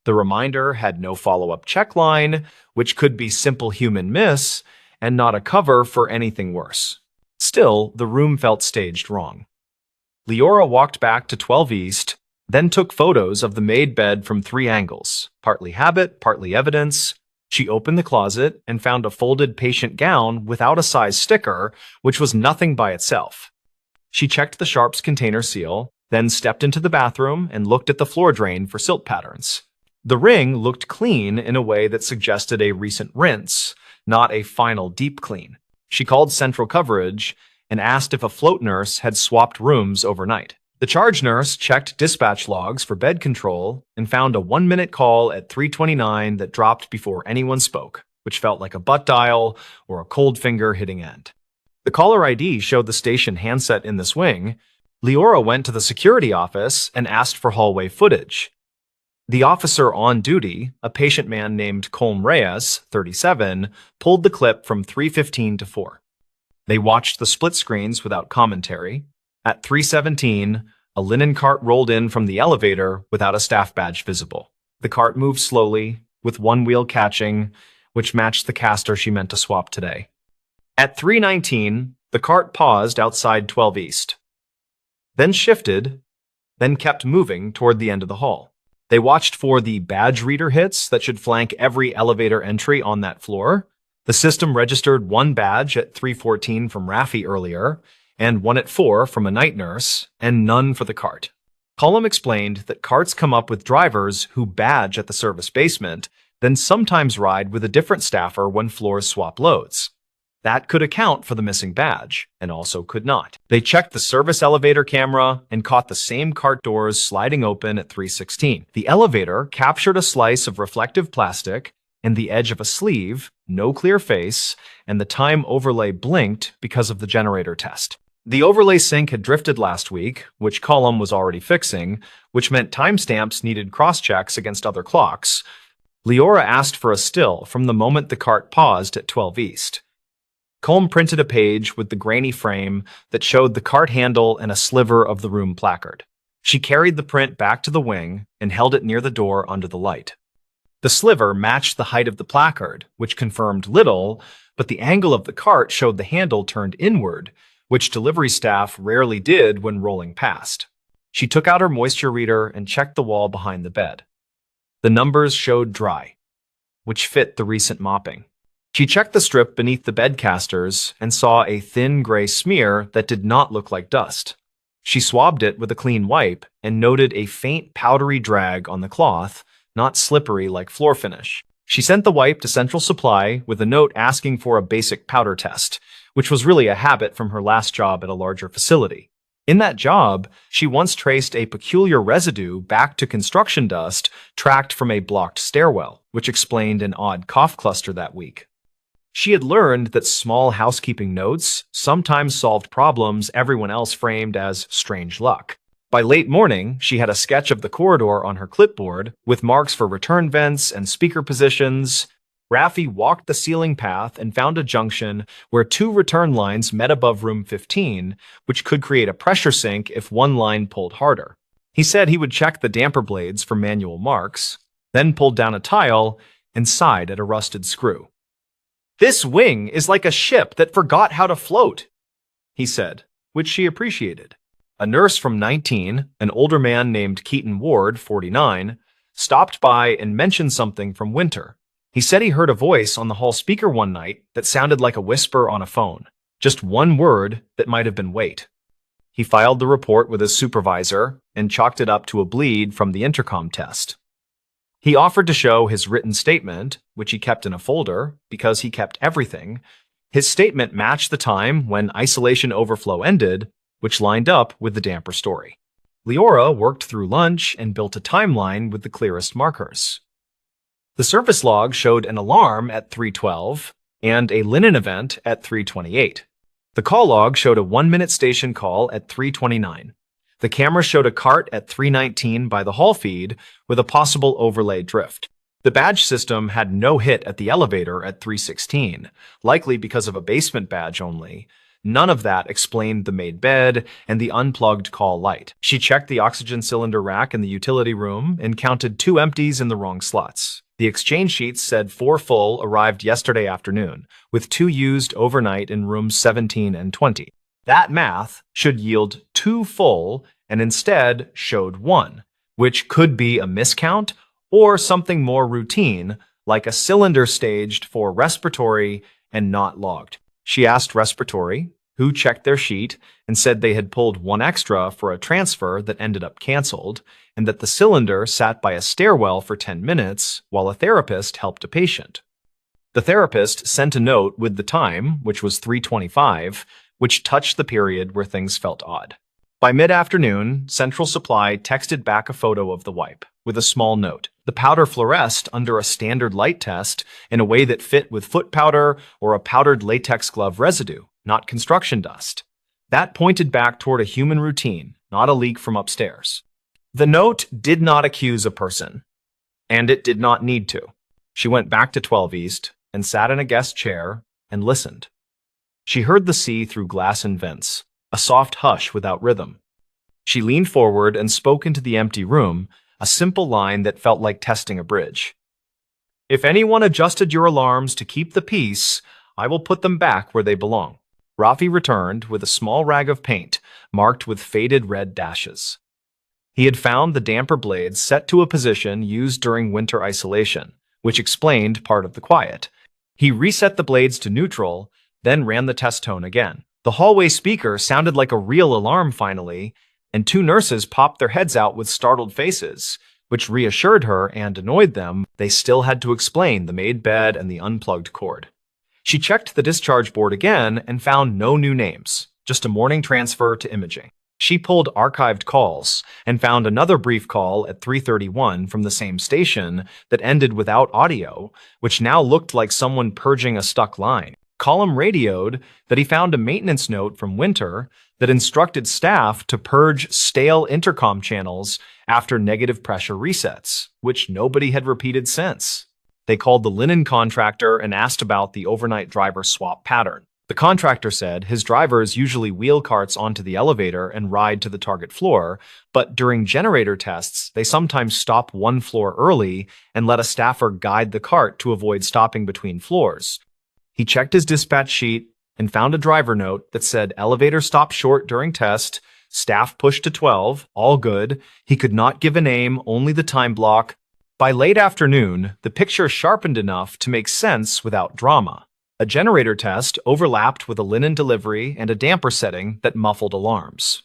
The reminder had no follow-up check line, which could be simple human miss and not a cover for anything worse. Still, the room felt staged wrong. Leora walked back to 12 East, then took photos of the made bed from 3 angles, partly habit, partly evidence. She opened the closet and found a folded patient gown without a size sticker, which was nothing by itself. She checked the Sharps container seal, then stepped into the bathroom and looked at the floor drain for silt patterns. The ring looked clean in a way that suggested a recent rinse, not a final deep clean. She called central coverage and asked if a float nurse had swapped rooms overnight. The charge nurse checked dispatch logs for bed control and found a 1-minute call at 3:29 that dropped before anyone spoke, which felt like a butt dial or a cold finger hitting end. The caller ID showed the station handset in this wing. Leora went to the security office and asked for hallway footage. The officer on duty, a patient man named Colm Reyes, 37, pulled the clip from 3:15 to 4. They watched the split screens without commentary. At 3:17, a linen cart rolled in from the elevator without a staff badge visible. The cart moved slowly, with one wheel catching, which matched the caster she meant to swap today. At 3:19, the cart paused outside 12 East, then shifted, then kept moving toward the end of the hall. They watched for the badge reader hits that should flank every elevator entry on that floor. The system registered 1 badge at 3:14 from Rafi earlier, and 1 at 4 from a night nurse, and none for the cart. Colm explained that carts come up with drivers who badge at the service basement, then sometimes ride with a different staffer when floors swap loads. That could account for the missing badge, and also could not. They checked the service elevator camera and caught the same cart doors sliding open at 3:16. The elevator captured a slice of reflective plastic and the edge of a sleeve, no clear face, and the time overlay blinked because of the generator test. The overlay sync had drifted last week, which Column was already fixing, which meant timestamps needed cross-checks against other clocks. Leora asked for a still from the moment the cart paused at 12 East. Colm printed a page with the grainy frame that showed the cart handle and a sliver of the room placard. She carried the print back to the wing and held it near the door under the light. The sliver matched the height of the placard, which confirmed little, but the angle of the cart showed the handle turned inward, which delivery staff rarely did when rolling past. She took out her moisture reader and checked the wall behind the bed. The numbers showed dry, which fit the recent mopping. She checked the strip beneath the bed casters and saw a thin gray smear that did not look like dust. She swabbed it with a clean wipe and noted a faint powdery drag on the cloth, not slippery like floor finish. She sent the wipe to Central Supply with a note asking for a basic powder test, which was really a habit from her last job at a larger facility. In that job, she once traced a peculiar residue back to construction dust tracked from a blocked stairwell, which explained an odd cough cluster that week. She had learned that small housekeeping notes sometimes solved problems everyone else framed as strange luck. By late morning, she had a sketch of the corridor on her clipboard with marks for return vents and speaker positions. Raffi walked the ceiling path and found a junction where two return lines met above room 15, which could create a pressure sink if one line pulled harder. He said he would check the damper blades for manual marks, then pulled down a tile and sighed at a rusted screw. "This wing is like a ship that forgot how to float," he said, which she appreciated. A nurse from 19, an older man named Keaton Ward, 49, stopped by and mentioned something from Winter. He said he heard a voice on the hall speaker one night that sounded like a whisper on a phone. Just one word that might have been wait. He filed the report with his supervisor and chalked it up to a bleed from the intercom test. He offered to show his written statement, which he kept in a folder because he kept everything. His statement matched the time when isolation overflow ended, which lined up with the damper story. Leora worked through lunch and built a timeline with the clearest markers. The service log showed an alarm at 3:12 and a linen event at 3:28. The call log showed a 1-minute station call at 3:29. The camera showed a cart at 3:19 by the hall feed with a possible overlay drift. The badge system had no hit at the elevator at 3:16, likely because of a basement badge only. None of that explained the made bed and the unplugged call light. She checked the oxygen cylinder rack in the utility room and counted 2 empties in the wrong slots. The exchange sheets said 4 full arrived yesterday afternoon, with 2 used overnight in rooms 17 and 20. That math should yield 2 full and instead showed 1, which could be a miscount or something more routine, like a cylinder staged for respiratory and not logged. She asked respiratory, who checked their sheet and said they had pulled 1 extra for a transfer that ended up canceled, and that the cylinder sat by a stairwell for 10 minutes while a therapist helped a patient. The therapist sent a note with the time, which was 3:25, which touched the period where things felt odd. By mid-afternoon, Central Supply texted back a photo of the wipe, with a small note. The powder fluoresced under a standard light test in a way that fit with foot powder or a powdered latex glove residue, not construction dust. That pointed back toward a human routine, not a leak from upstairs. The note did not accuse a person, and it did not need to. She went back to 12 East and sat in a guest chair and listened. She heard the sea through glass and vents, a soft hush without rhythm. She leaned forward and spoke into the empty room, a simple line that felt like testing a bridge. "If anyone adjusted your alarms to keep the peace, I will put them back where they belong." Raffi returned with a small rag of paint, marked with faded red dashes. He had found the damper blades set to a position used during winter isolation, which explained part of the quiet. He reset the blades to neutral, then ran the test tone again. The hallway speaker sounded like a real alarm finally, and 2 nurses popped their heads out with startled faces, which reassured her and annoyed them. They still had to explain the made bed and the unplugged cord. She checked the discharge board again and found no new names, just a morning transfer to imaging. She pulled archived calls and found another brief call at 3:31 from the same station that ended without audio, which now looked like someone purging a stuck line. Column radioed that he found a maintenance note from Winter that instructed staff to purge stale intercom channels after negative pressure resets, which nobody had repeated since. They called the linen contractor and asked about the overnight driver swap pattern. The contractor said his drivers usually wheel carts onto the elevator and ride to the target floor, but during generator tests, they sometimes stop one floor early and let a staffer guide the cart to avoid stopping between floors. He checked his dispatch sheet and found a driver note that said elevator stopped short during test, staff pushed to 12, all good. He could not give a name, only the time block. By late afternoon, the picture sharpened enough to make sense without drama. A generator test overlapped with a linen delivery and a damper setting that muffled alarms.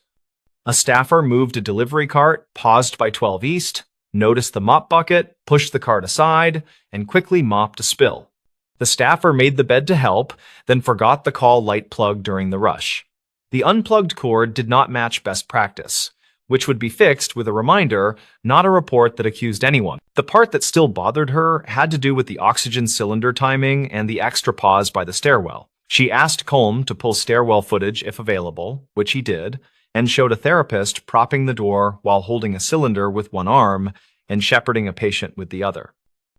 A staffer moved a delivery cart, paused by 12 East, noticed the mop bucket, pushed the cart aside, and quickly mopped a spill. The staffer made the bed to help, then forgot the call light plug during the rush. The unplugged cord did not match best practice, which would be fixed with a reminder, not a report that accused anyone. The part that still bothered her had to do with the oxygen cylinder timing and the extra pause by the stairwell. She asked Colm to pull stairwell footage if available, which he did, and showed a therapist propping the door while holding a cylinder with one arm and shepherding a patient with the other.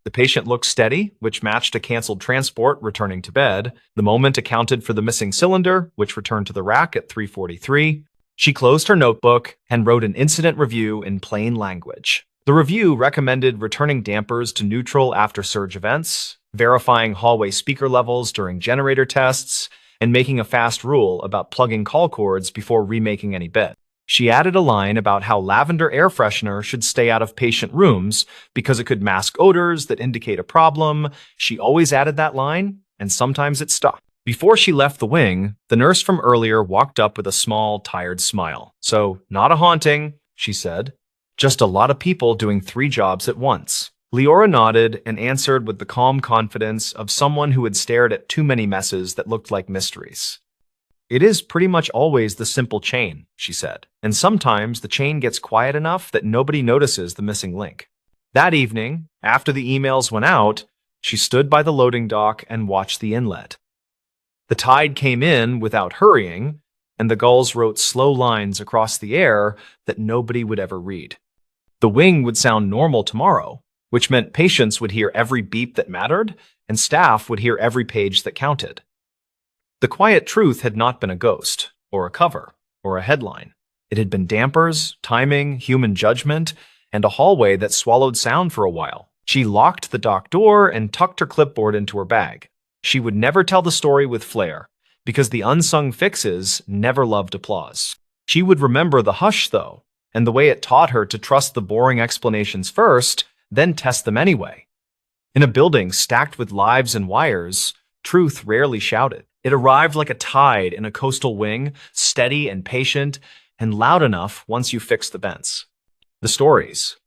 The patient looked steady, which matched a canceled transport returning to bed. The moment accounted for the missing cylinder, which returned to the rack at 3:43. She closed her notebook and wrote an incident review in plain language. The review recommended returning dampers to neutral after surge events, verifying hallway speaker levels during generator tests, and making a fast rule about plugging call cords before remaking any bed. She added a line about how lavender air freshener should stay out of patient rooms because it could mask odors that indicate a problem. She always added that line, and sometimes it stuck. Before she left the wing, the nurse from earlier walked up with a small, tired smile. "So, not a haunting," she said. "Just a lot of people doing 3 jobs at once." Leora nodded and answered with the calm confidence of someone who had stared at too many messes that looked like mysteries. "It is pretty much always the simple chain," she said, "and sometimes the chain gets quiet enough that nobody notices the missing link." That evening, after the emails went out, she stood by the loading dock and watched the inlet. The tide came in without hurrying, and the gulls wrote slow lines across the air that nobody would ever read. The wing would sound normal tomorrow, which meant patients would hear every beep that mattered, and staff would hear every page that counted. The quiet truth had not been a ghost, or a cover, or a headline. It had been dampers, timing, human judgment, and a hallway that swallowed sound for a while. She locked the dock door and tucked her clipboard into her bag. She would never tell the story with flair, because the unsung fixes never loved applause. She would remember the hush, though, and the way it taught her to trust the boring explanations first, then test them anyway. In a building stacked with lives and wires, truth rarely shouted. It arrived like a tide in a coastal wing, steady and patient, and loud enough once you fixed the vents. The stories.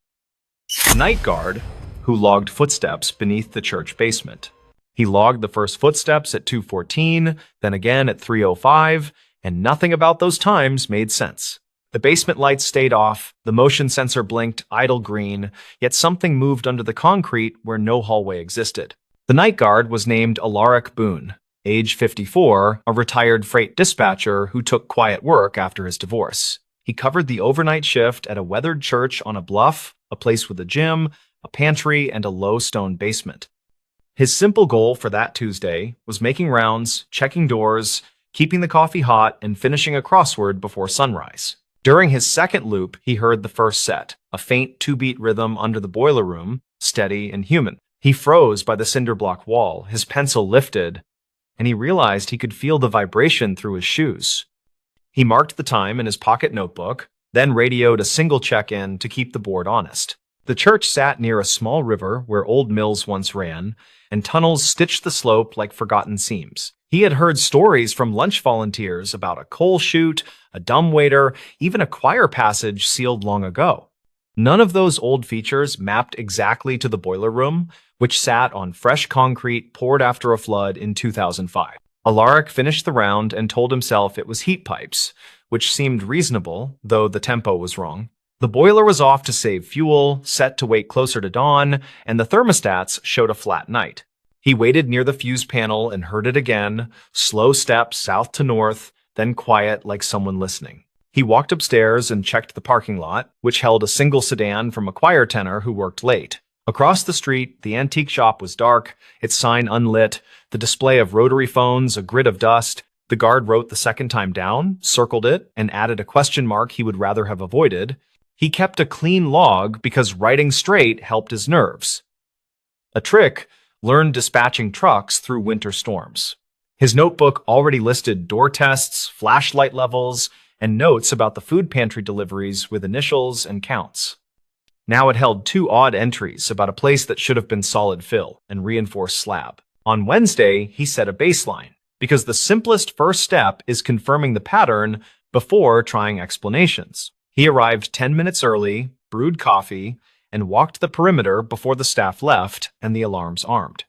The night guard, who logged footsteps beneath the church basement. He logged the first footsteps at 2:14, then again at 3:05, and nothing about those times made sense. The basement lights stayed off, the motion sensor blinked idle green, yet something moved under the concrete where no hallway existed. The night guard was named Alaric Boone, age 54, a retired freight dispatcher who took quiet work after his divorce. He covered the overnight shift at a weathered church on a bluff, a place with a gym, a pantry, and a low stone basement. His simple goal for that Tuesday was making rounds, checking doors, keeping the coffee hot, and finishing a crossword before sunrise. During his second loop, he heard the first set, a faint 2-beat rhythm under the boiler room, steady and human. He froze by the cinder block wall, his pencil lifted, and he realized he could feel the vibration through his shoes. He marked the time in his pocket notebook, then radioed a single check-in to keep the board honest. The church sat near a small river where old mills once ran, and tunnels stitched the slope like forgotten seams. He had heard stories from lunch volunteers about a coal chute, a dumbwaiter, even a choir passage sealed long ago. None of those old features mapped exactly to the boiler room, which sat on fresh concrete poured after a flood in 2005. Alaric finished the round and told himself it was heat pipes, which seemed reasonable, though the tempo was wrong. The boiler was off to save fuel, set to wait closer to dawn, and the thermostats showed a flat night. He waited near the fuse panel and heard it again, slow steps south to north, then quiet like someone listening. He walked upstairs and checked the parking lot, which held a single sedan from a choir tenor who worked late. Across the street, the antique shop was dark, its sign unlit, the display of rotary phones a grid of dust. The guard wrote the second time down, circled it, and added a question mark he would rather have avoided. He kept a clean log because writing straight helped his nerves. A trick learned dispatching trucks through winter storms. His notebook already listed door tests, flashlight levels, and notes about the food pantry deliveries with initials and counts. Now it held two odd entries about a place that should have been solid fill and reinforced slab. On Wednesday, he set a baseline, because the simplest first step is confirming the pattern before trying explanations. He arrived 10 minutes early, brewed coffee, and walked the perimeter before the staff left and the alarms armed.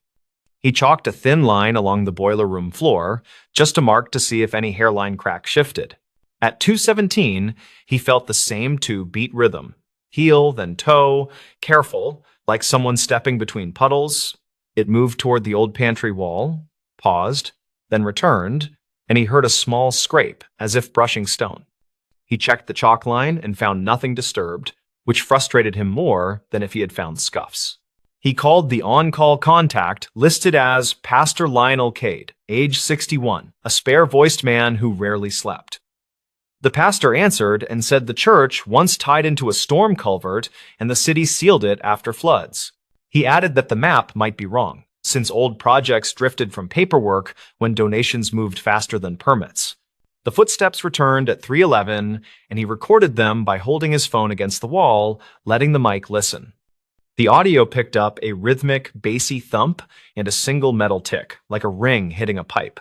He chalked a thin line along the boiler room floor, just a mark to see if any hairline crack shifted. At 2:17, he felt the same two-beat rhythm. Heel, then toe, careful, like someone stepping between puddles. It moved toward the old pantry wall, paused, then returned, and he heard a small scrape, as if brushing stone. He checked the chalk line and found nothing disturbed, which frustrated him more than if he had found scuffs. He called the on-call contact listed as Pastor Lionel Cade, age 61, a spare-voiced man who rarely slept. The pastor answered and said the church once tied into a storm culvert and the city sealed it after floods. He added that the map might be wrong, since old projects drifted from paperwork when donations moved faster than permits. The footsteps returned at 3:11, and he recorded them by holding his phone against the wall, letting the mic listen. The audio picked up a rhythmic, bassy thump and a single metal tick, like a ring hitting a pipe.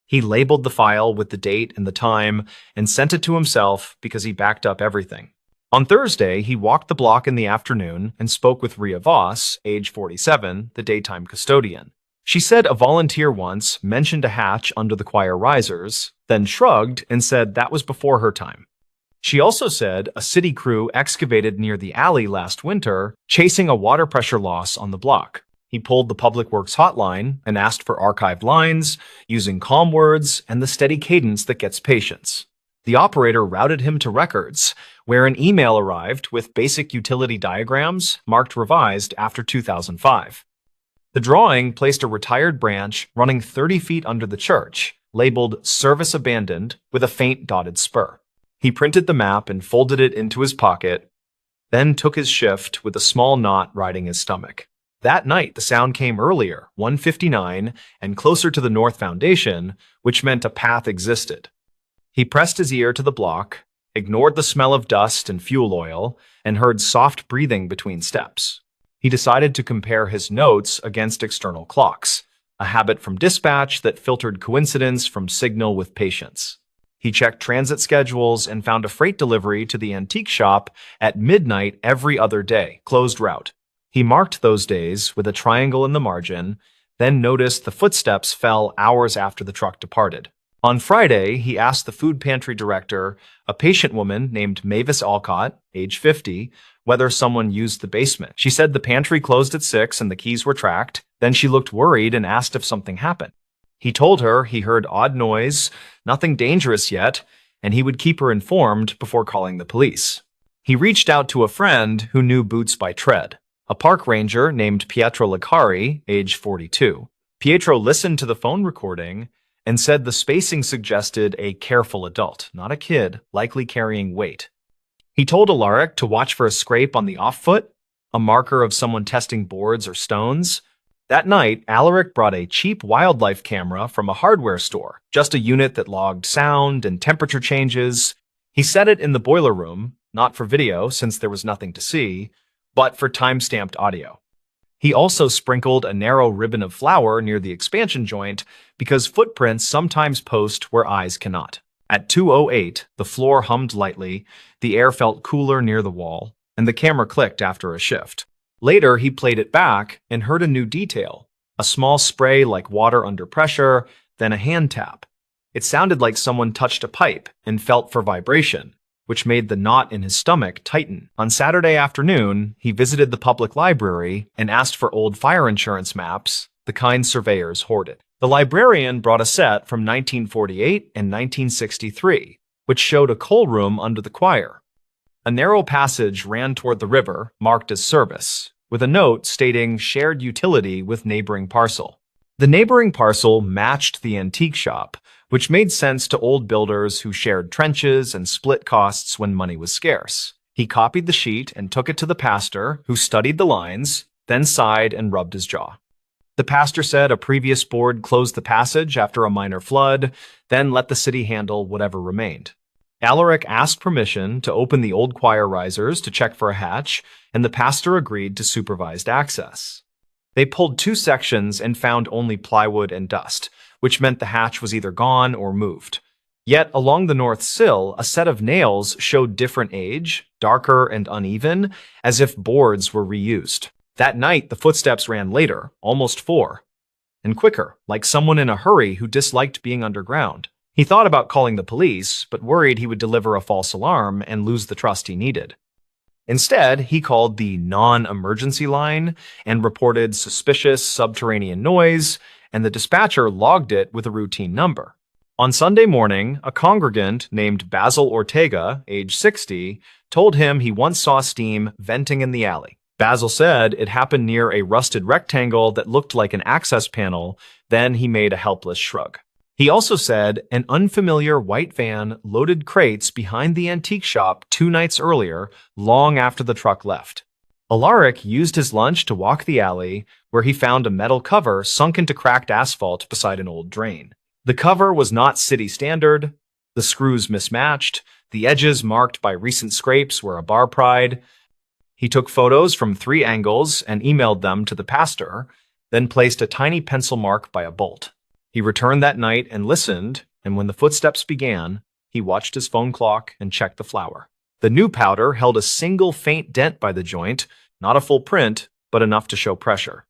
He labeled the file with the date and the time and sent it to himself because he backed up everything. On Thursday, he walked the block in the afternoon and spoke with Rhea Voss, age 47, the daytime custodian. She said a volunteer once mentioned a hatch under the choir risers, then shrugged and said that was before her time. She also said a city crew excavated near the alley last winter, chasing a water pressure loss on the block. He pulled the Public Works hotline and asked for archived lines, using calm words and the steady cadence that gets patience. The operator routed him to records, where an email arrived with basic utility diagrams marked revised after 2005. The drawing placed a retired branch running 30 feet under the church, labeled Service Abandoned, with a faint dotted spur. He printed the map and folded it into his pocket, then took his shift with a small knot riding his stomach. That night, the sound came earlier, 1:59, and closer to the north foundation, which meant a path existed. He pressed his ear to the block, ignored the smell of dust and fuel oil, and heard soft breathing between steps. He decided to compare his notes against external clocks, a habit from dispatch that filtered coincidence from signal with patience. He checked transit schedules and found a freight delivery to the antique shop at midnight every other day, closed route. He marked those days with a triangle in the margin, then noticed the footsteps fell hours after the truck departed. On Friday, he asked the food pantry director, a patient woman named Mavis Alcott, age 50, whether someone used the basement. She said the pantry closed at 6 and the keys were tracked. Then she looked worried and asked if something happened. He told her he heard odd noise, nothing dangerous yet, and he would keep her informed before calling the police. He reached out to a friend who knew Boots by tread, a park ranger named Pietro Licari, age 42. Pietro listened to the phone recording and said the spacing suggested a careful adult, not a kid, likely carrying weight. He told Alaric to watch for a scrape on the off foot, a marker of someone testing boards or stones. That night, Alaric brought a cheap wildlife camera from a hardware store, just a unit that logged sound and temperature changes. He set it in the boiler room, not for video since there was nothing to see, but for time-stamped audio. He also sprinkled a narrow ribbon of flour near the expansion joint because footprints sometimes post where eyes cannot. At 2:08, the floor hummed lightly, the air felt cooler near the wall. and the camera clicked after a shift. Later, he played it back and heard a new detail, a small spray like water under pressure, then a hand tap. It sounded like someone touched a pipe and felt for vibration, which made the knot in his stomach tighten. On Saturday afternoon, he visited the public library and asked for old fire insurance maps, the kind surveyors hoarded. The librarian brought a set from 1948 and 1963, which showed a coal room under the choir. A narrow passage ran toward the river, marked as service, with a note stating shared utility with neighboring parcel. The neighboring parcel matched the antique shop, which made sense to old builders who shared trenches and split costs when money was scarce. He copied the sheet and took it to the pastor, who studied the lines, then sighed and rubbed his jaw. The pastor said a previous board closed the passage after a minor flood, then let the city handle whatever remained. Alaric asked permission to open the old choir risers to check for a hatch, and the pastor agreed to supervised access. They pulled 2 sections and found only plywood and dust, which meant the hatch was either gone or moved. Yet along the north sill, a set of nails showed different age, darker and uneven, as if boards were reused. That night, the footsteps ran later, almost 4, and quicker, like someone in a hurry who disliked being underground. He thought about calling the police, but worried he would deliver a false alarm and lose the trust he needed. Instead, he called the non-emergency line and reported suspicious subterranean noise, and the dispatcher logged it with a routine number. On Sunday morning, a congregant named Basil Ortega, age 60, told him he once saw steam venting in the alley. Basil said it happened near a rusted rectangle that looked like an access panel, then he made a helpless shrug. He also said an unfamiliar white van loaded crates behind the antique shop 2 nights earlier, long after the truck left. Alaric used his lunch to walk the alley, where he found a metal cover sunk into cracked asphalt beside an old drain. The cover was not city standard, the screws mismatched, the edges marked by recent scrapes where a bar pried. He took photos from 3 angles and emailed them to the pastor, then placed a tiny pencil mark by a bolt. He returned that night and listened, and when the footsteps began, he watched his phone clock and checked the flour. The new powder held a single faint dent by the joint, not a full print, but enough to show pressure.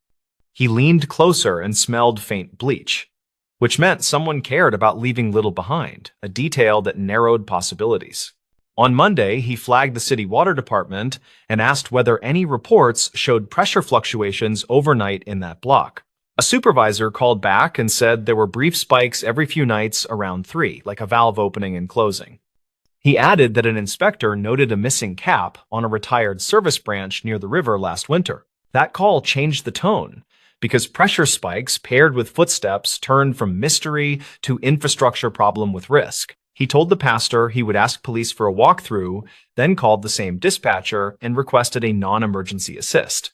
He leaned closer and smelled faint bleach, which meant someone cared about leaving little behind, a detail that narrowed possibilities. On Monday, he flagged the city water department and asked whether any reports showed pressure fluctuations overnight in that block. A supervisor called back and said there were brief spikes every few nights around 3, like a valve opening and closing. He added that an inspector noted a missing cap on a retired service branch near the river last winter. That call changed the tone, because pressure spikes paired with footsteps turned from mystery to infrastructure problem with risk. He told the pastor he would ask police for a walkthrough, then called the same dispatcher and requested a non-emergency assist.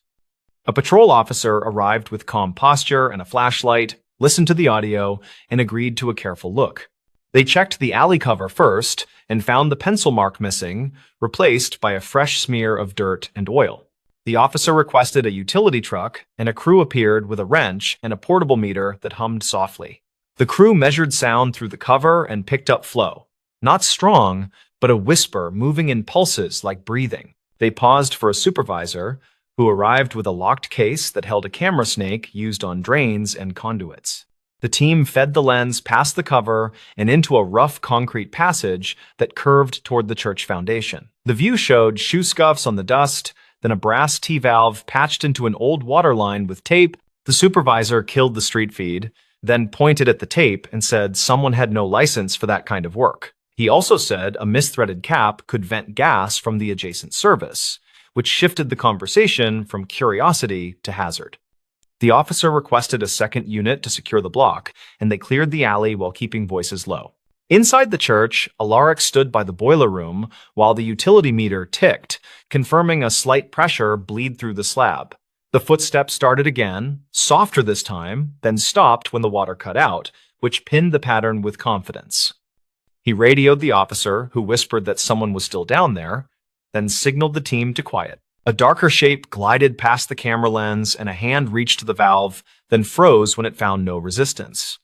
A patrol officer arrived with calm posture and a flashlight, listened to the audio, and agreed to a careful look. They checked the alley cover first and found the pencil mark missing, replaced by a fresh smear of dirt and oil. The officer requested a utility truck, and a crew appeared with a wrench and a portable meter that hummed softly. The crew measured sound through the cover and picked up flow. Not strong, but a whisper moving in pulses like breathing. They paused for a supervisor, who arrived with a locked case that held a camera snake used on drains and conduits. The team fed the lens past the cover and into a rough concrete passage that curved toward the church foundation. The view showed shoe scuffs on the dust, then a brass T-valve patched into an old water line with tape. The supervisor killed the street feed, then pointed at the tape and said someone had no license for that kind of work. He also said a misthreaded cap could vent gas from the adjacent service, which shifted the conversation from curiosity to hazard. The officer requested a second unit to secure the block, and they cleared the alley while keeping voices low. Inside the church, Alaric stood by the boiler room while the utility meter ticked, confirming a slight pressure bleed through the slab. The footsteps started again, softer this time, then stopped when the water cut out, which pinned the pattern with confidence. He radioed the officer, who whispered that someone was still down there, then signaled the team to quiet. A darker shape glided past the camera lens and a hand reached to the valve, then froze when it found no resistance.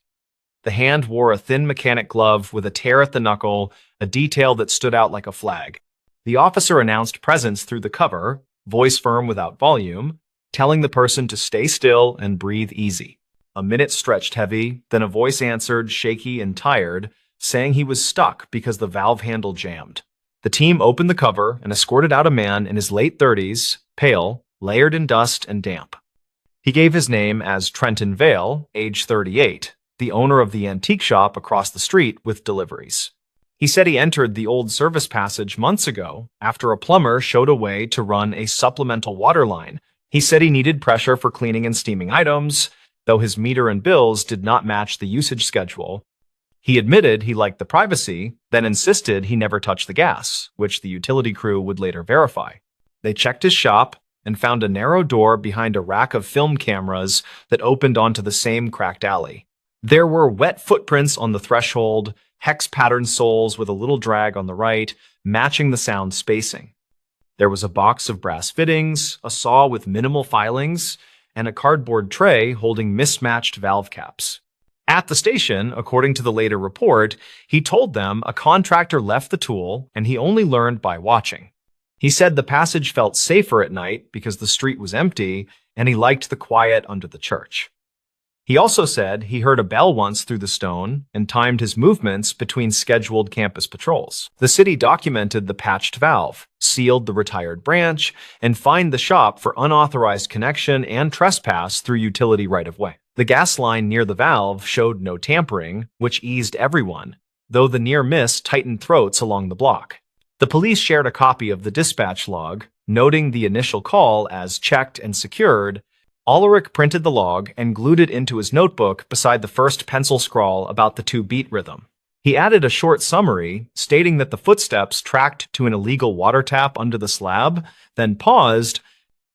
The hand wore a thin mechanic glove with a tear at the knuckle, a detail that stood out like a flag. The officer announced presence through the cover, voice firm without volume, telling the person to stay still and breathe easy. A minute stretched heavy, then a voice answered, shaky and tired, saying he was stuck because the valve handle jammed. The team opened the cover and escorted out a man in his late 30s, pale, layered in dust and damp. He gave his name as Trenton Vale, age 38, the owner of the antique shop across the street with deliveries. He said he entered the old service passage months ago after a plumber showed a way to run a supplemental water line. He said he needed pressure for cleaning and steaming items, though his meter and bills did not match the usage schedule. He admitted he liked the privacy, then insisted he never touched the gas, which the utility crew would later verify. They checked his shop and found a narrow door behind a rack of film cameras that opened onto the same cracked alley. There were wet footprints on the threshold, hex-patterned soles with a little drag on the right, matching the sound spacing. There was a box of brass fittings, a saw with minimal filings, and a cardboard tray holding mismatched valve caps. At the station, according to the later report, he told them a contractor left the tool and he only learned by watching. He said the passage felt safer at night because the street was empty and he liked the quiet under the church. He also said he heard a bell once through the stone and timed his movements between scheduled campus patrols. The city documented the patched valve, sealed the retired branch, and fined the shop for unauthorized connection and trespass through utility right-of-way. The gas line near the valve showed no tampering, which eased everyone, though the near miss tightened throats along the block. The police shared a copy of the dispatch log, noting the initial call as checked and secured. Ulrich printed the log and glued it into his notebook beside the first pencil scrawl about the 2-beat rhythm. He added a short summary stating that the footsteps tracked to an illegal water tap under the slab, then paused.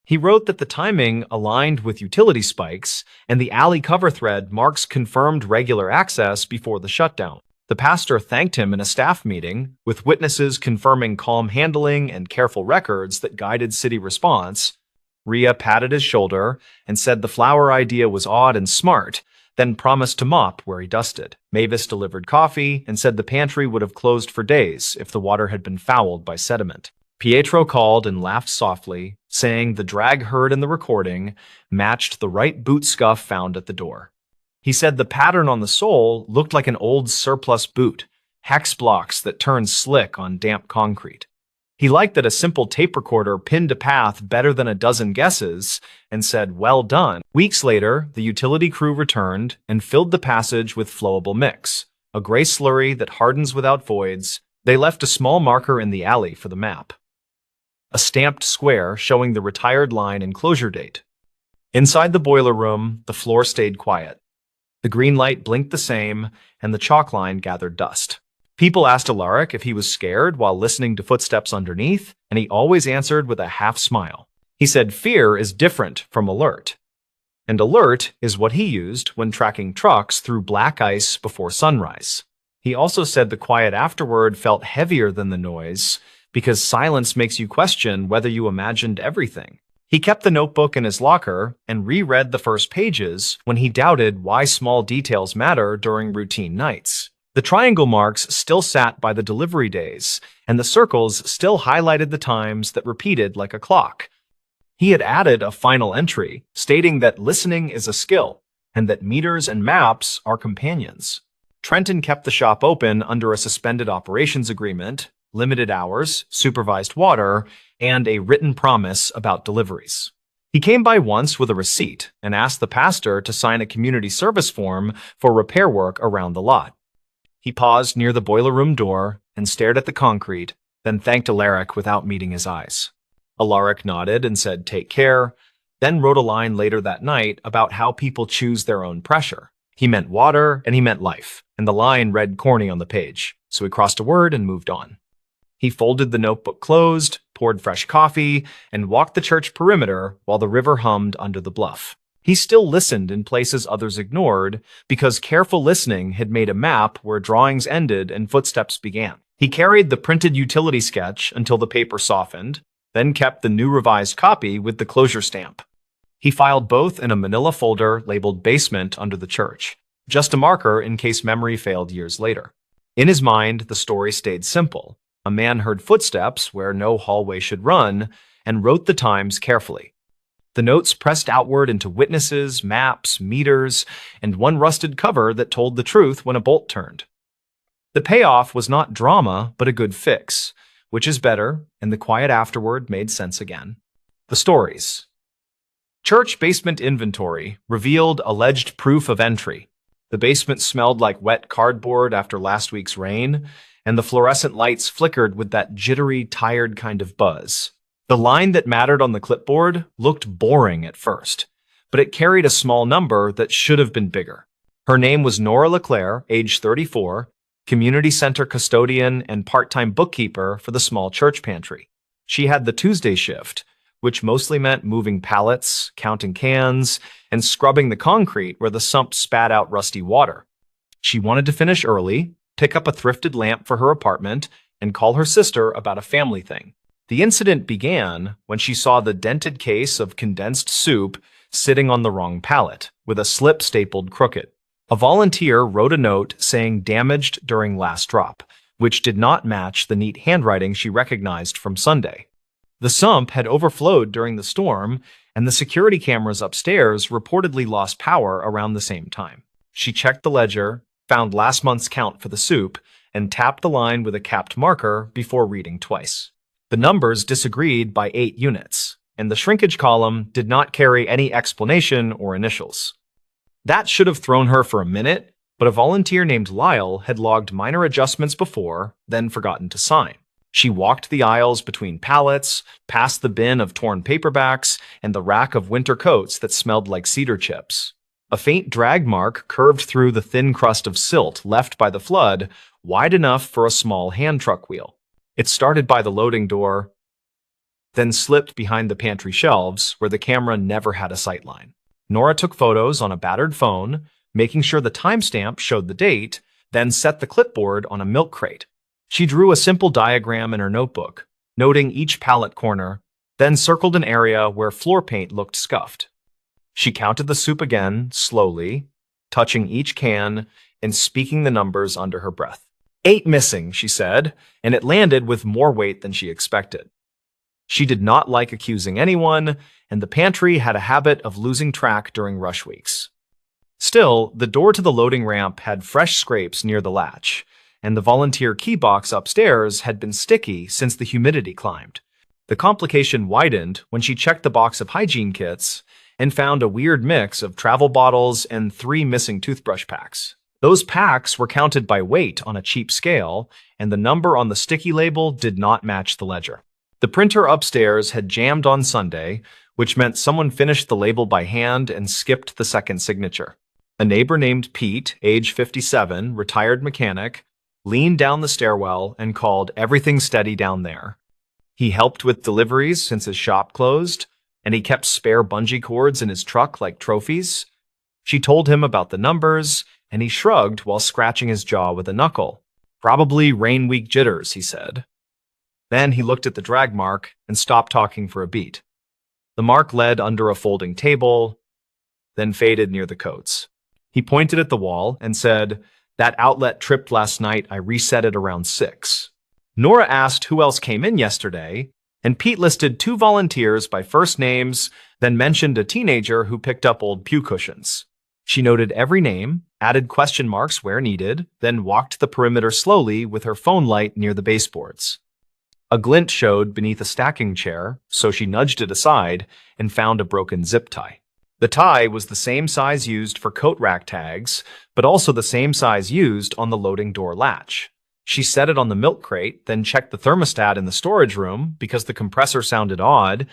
He wrote that the timing aligned with utility spikes, and the alley cover thread marks confirmed regular access before the shutdown. The pastor thanked him in a staff meeting, with witnesses confirming calm handling and careful records that guided city response. Rhea patted his shoulder and said the flower idea was odd and smart, then promised to mop where he dusted. Mavis delivered coffee and said the pantry would have closed for days if the water had been fouled by sediment. Pietro called and laughed softly, saying the drag heard in the recording matched the right boot scuff found at the door. He said the pattern on the sole looked like an old surplus boot, hex blocks that turned slick on damp concrete. He liked that a simple tape recorder pinned a path better than a dozen guesses and said, "Well done." Weeks later, the utility crew returned and filled the passage with flowable mix, a gray slurry that hardens without voids. They left a small marker in the alley for the map, a stamped square showing the retired line and closure date. Inside the boiler room, the floor stayed quiet. The green light blinked the same, and the chalk line gathered dust. People asked Alaric if he was scared while listening to footsteps underneath, and he always answered with a half smile. He said fear is different from alert, and alert is what he used when tracking trucks through black ice before sunrise. He also said the quiet afterward felt heavier than the noise because silence makes you question whether you imagined everything. He kept the notebook in his locker and reread the first pages when he doubted why small details matter during routine nights. The triangle marks still sat by the delivery days, and the circles still highlighted the times that repeated like a clock. He had added a final entry, stating that listening is a skill, and that meters and maps are companions. Trenton kept the shop open under a suspended operations agreement, limited hours, supervised water, and a written promise about deliveries. He came by once with a receipt and asked the pastor to sign a community service form for repair work around the lot. He paused near the boiler room door and stared at the concrete, then thanked Alaric without meeting his eyes. Alaric nodded and said, "Take care," then wrote a line later that night about how people choose their own pressure. He meant water and he meant life, and the line read corny on the page, so he crossed a word and moved on. He folded the notebook closed, poured fresh coffee, and walked the church perimeter while the river hummed under the bluff. He still listened in places others ignored because careful listening had made a map where drawings ended and footsteps began. He carried the printed utility sketch until the paper softened, then kept the new revised copy with the closure stamp. He filed both in a manila folder labeled basement under the church, just a marker in case memory failed years later. In his mind, the story stayed simple. A man heard footsteps where no hallway should run and wrote the times carefully. The notes pressed outward into witnesses, maps, meters, and one rusted cover that told the truth when a bolt turned. The payoff was not drama, but a good fix, which is better, and the quiet afterward made sense again. The stories. Church basement inventory revealed alleged proof of entry. The basement smelled like wet cardboard after last week's rain, and the fluorescent lights flickered with that jittery, tired kind of buzz. The line that mattered on the clipboard looked boring at first, but it carried a small number that should have been bigger. Her name was Nora LeClaire, age 34, community center custodian and part-time bookkeeper for the small church pantry. She had the Tuesday shift, which mostly meant moving pallets, counting cans, and scrubbing the concrete where the sump spat out rusty water. She wanted to finish early, pick up a thrifted lamp for her apartment, and call her sister about a family thing. The incident began when she saw the dented case of condensed soup sitting on the wrong pallet, with a slip stapled crooked. A volunteer wrote a note saying damaged during last drop, which did not match the neat handwriting she recognized from Sunday. The sump had overflowed during the storm, and the security cameras upstairs reportedly lost power around the same time. She checked the ledger, found last month's count for the soup, and tapped the line with a capped marker before reading twice. The numbers disagreed by 8 units, and the shrinkage column did not carry any explanation or initials. That should have thrown her for a minute, but a volunteer named Lyle had logged minor adjustments before, then forgotten to sign. She walked the aisles between pallets, past the bin of torn paperbacks, and the rack of winter coats that smelled like cedar chips. A faint drag mark curved through the thin crust of silt left by the flood, wide enough for a small hand truck wheel. It started by the loading door, then slipped behind the pantry shelves where the camera never had a sightline. Nora took photos on a battered phone, making sure the timestamp showed the date, then set the clipboard on a milk crate. She drew a simple diagram in her notebook, noting each pallet corner, then circled an area where floor paint looked scuffed. She counted the soup again, slowly, touching each can and speaking the numbers under her breath. 8 missing, she said, and it landed with more weight than she expected. She did not like accusing anyone, and the pantry had a habit of losing track during rush weeks. Still, the door to the loading ramp had fresh scrapes near the latch, and the volunteer key box upstairs had been sticky since the humidity climbed. The complication widened when she checked the box of hygiene kits and found a weird mix of travel bottles and 3 missing toothbrush packs. Those packs were counted by weight on a cheap scale, and the number on the sticky label did not match the ledger. The printer upstairs had jammed on Sunday, which meant someone finished the label by hand and skipped the second signature. A neighbor named Pete, age 57, retired mechanic, leaned down the stairwell and called everything steady down there. He helped with deliveries since his shop closed, and he kept spare bungee cords in his truck like trophies. She told him about the numbers, and he shrugged while scratching his jaw with a knuckle. Probably rain week jitters, he said. Then he looked at the drag mark and stopped talking for a beat. The mark led under a folding table, then faded near the coats. He pointed at the wall and said, "That outlet tripped last night. I reset it around 6. Nora asked who else came in yesterday, and Pete listed 2 volunteers by first names, then mentioned a teenager who picked up old pew cushions. She noted every name, added question marks where needed, then walked the perimeter slowly with her phone light near the baseboards. A glint showed beneath a stacking chair, so she nudged it aside and found a broken zip tie. The tie was the same size used for coat rack tags, but also the same size used on the loading door latch. She set it on the milk crate, then checked the thermostat in the storage room because the compressor sounded odd.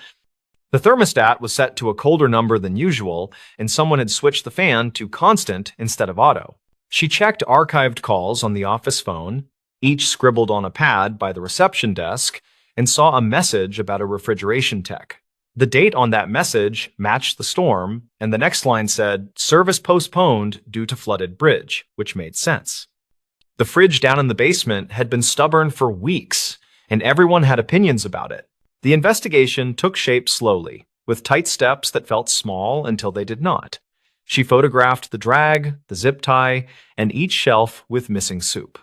The thermostat was set to a colder number than usual, and someone had switched the fan to constant instead of auto. She checked archived calls on the office phone, each scribbled on a pad by the reception desk, and saw a message about a refrigeration tech. The date on that message matched the storm, and the next line said, "Service postponed due to flooded bridge," which made sense. The fridge down in the basement had been stubborn for weeks, and everyone had opinions about it. The investigation took shape slowly, with tight steps that felt small until they did not. She photographed the drag, the zip tie, and each shelf with missing soup.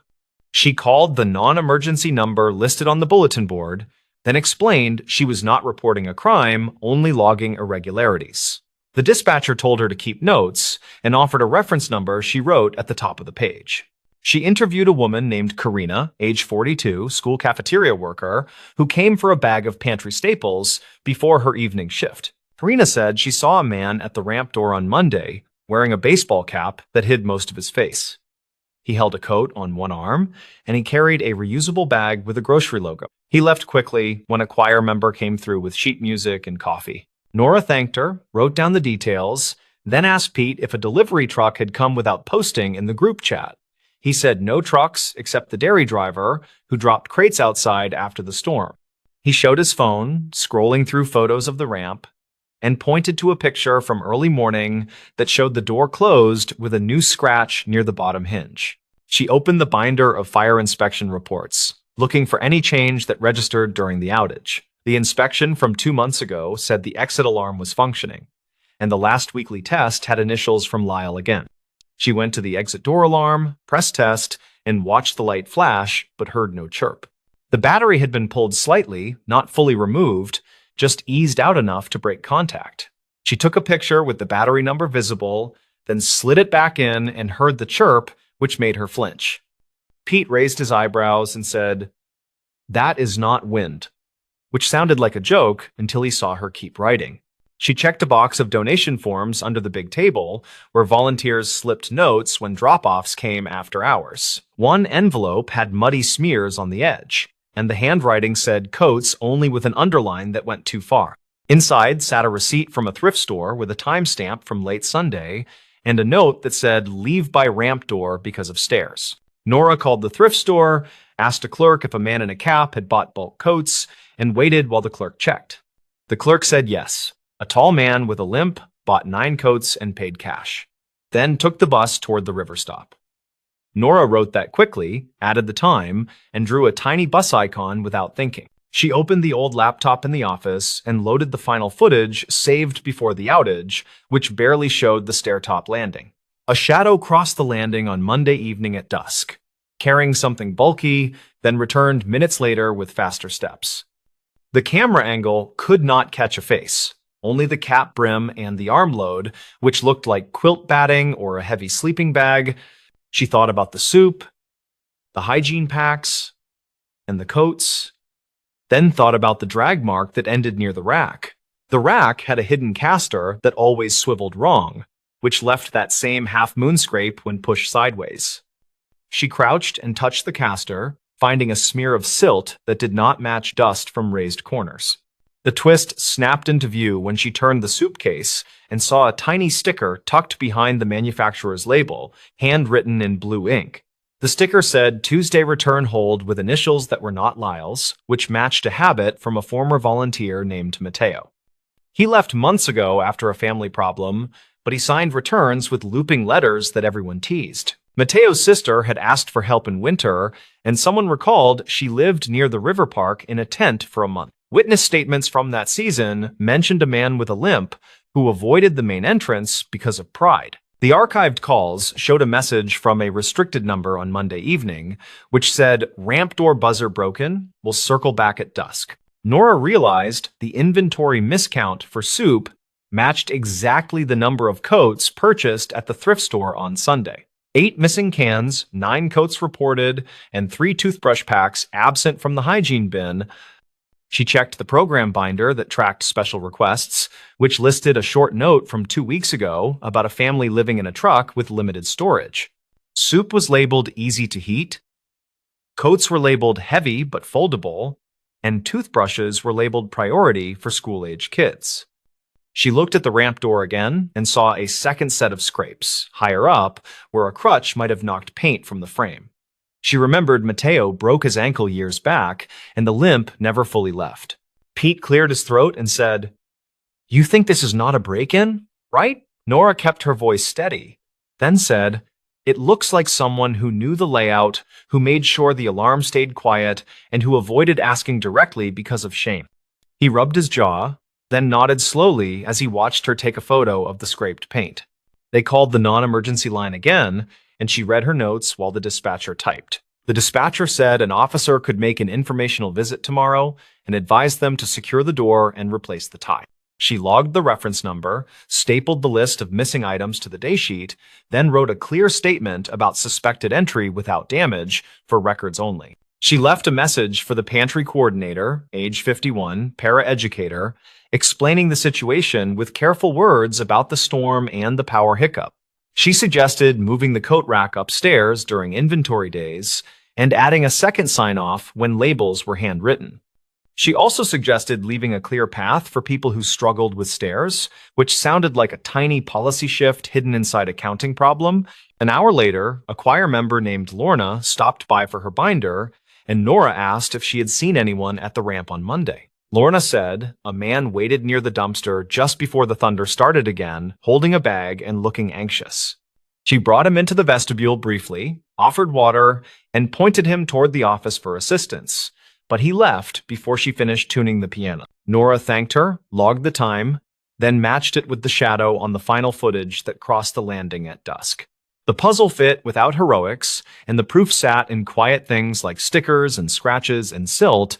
She called the non-emergency number listed on the bulletin board, then explained she was not reporting a crime, only logging irregularities. The dispatcher told her to keep notes and offered a reference number she wrote at the top of the page. She interviewed a woman named Karina, age 42, school cafeteria worker, who came for a bag of pantry staples before her evening shift. Karina said she saw a man at the ramp door on Monday wearing a baseball cap that hid most of his face. He held a coat on one arm, and he carried a reusable bag with a grocery logo. He left quickly when a choir member came through with sheet music and coffee. Nora thanked her, wrote down the details, then asked Pete if a delivery truck had come without posting in the group chat. He said no trucks except the dairy driver, who dropped crates outside after the storm. He showed his phone, scrolling through photos of the ramp, and pointed to a picture from early morning that showed the door closed with a new scratch near the bottom hinge. She opened the binder of fire inspection reports, looking for any change that registered during the outage. The inspection from 2 months ago said the exit alarm was functioning, and the last weekly test had initials from Lyle again. She went to the exit door alarm, pressed test, and watched the light flash, but heard no chirp. The battery had been pulled slightly, not fully removed, just eased out enough to break contact. She took a picture with the battery number visible, then slid it back in and heard the chirp, which made her flinch. Pete raised his eyebrows and said, "That is not wind," which sounded like a joke until he saw her keep writing. She checked a box of donation forms under the big table, where volunteers slipped notes when drop-offs came after hours. One envelope had muddy smears on the edge, and the handwriting said coats only with an underline that went too far. Inside sat a receipt from a thrift store with a timestamp from late Sunday and a note that said leave by ramp door because of stairs. Nora called the thrift store, asked a clerk if a man in a cap had bought bulk coats, and waited while the clerk checked. The clerk said yes. A tall man with a limp bought 9 coats and paid cash, then took the bus toward the river stop. Nora wrote that quickly, added the time, and drew a tiny bus icon without thinking. She opened the old laptop in the office and loaded the final footage saved before the outage, which barely showed the stair-top landing. A shadow crossed the landing on Monday evening at dusk, carrying something bulky, then returned minutes later with faster steps. The camera angle could not catch a face. Only the cap brim and the arm load, which looked like quilt batting or a heavy sleeping bag. She thought about the soup, the hygiene packs, and the coats, then thought about the drag mark that ended near the rack. The rack had a hidden caster that always swiveled wrong, which left that same half-moon scrape when pushed sideways. She crouched and touched the caster, finding a smear of silt that did not match dust from raised corners. The twist snapped into view when she turned the soup case and saw a tiny sticker tucked behind the manufacturer's label, handwritten in blue ink. The sticker said Tuesday return hold with initials that were not Lyle's, which matched a habit from a former volunteer named Mateo. He left months ago after a family problem, but he signed returns with looping letters that everyone teased. Mateo's sister had asked for help in winter, and someone recalled she lived near the river park in a tent for a month. Witness statements from that season mentioned a man with a limp who avoided the main entrance because of pride. The archived calls showed a message from a restricted number on Monday evening, which said, "Ramp door buzzer broken, will circle back at dusk." Nora realized the inventory miscount for soup matched exactly the number of coats purchased at the thrift store on Sunday. 8 missing cans, 9 coats reported, and 3 toothbrush packs absent from the hygiene bin. She checked the program binder that tracked special requests, which listed a short note from 2 weeks ago about a family living in a truck with limited storage. Soup was labeled easy to heat, coats were labeled heavy but foldable, and toothbrushes were labeled priority for school-age kids. She looked at the ramp door again and saw a second set of scrapes, higher up, where a crutch might have knocked paint from the frame. She remembered Mateo broke his ankle years back, and the limp never fully left. Pete cleared his throat and said, "You think this is not a break-in, right?" Nora kept her voice steady, then said, "It looks like someone who knew the layout, who made sure the alarm stayed quiet, and who avoided asking directly because of shame." He rubbed his jaw, then nodded slowly as he watched her take a photo of the scraped paint. They called the non-emergency line again, and she read her notes while the dispatcher typed. The dispatcher said an officer could make an informational visit tomorrow and advised them to secure the door and replace the tie. She logged the reference number, stapled the list of missing items to the daysheet, then wrote a clear statement about suspected entry without damage for records only. She left a message for the pantry coordinator, age 51, paraeducator, explaining the situation with careful words about the storm and the power hiccup. She suggested moving the coat rack upstairs during inventory days and adding a second sign-off when labels were handwritten. She also suggested leaving a clear path for people who struggled with stairs, which sounded like a tiny policy shift hidden inside a counting problem. An hour later, a choir member named Lorna stopped by for her binder, and Nora asked if she had seen anyone at the ramp on Monday. Lorna said a man waited near the dumpster just before the thunder started again, holding a bag and looking anxious. She brought him into the vestibule briefly, offered water, and pointed him toward the office for assistance. But he left before she finished tuning the piano. Nora thanked her, logged the time, then matched it with the shadow on the final footage that crossed the landing at dusk. The puzzle fit without heroics, and the proof sat in quiet things like stickers and scratches and silt.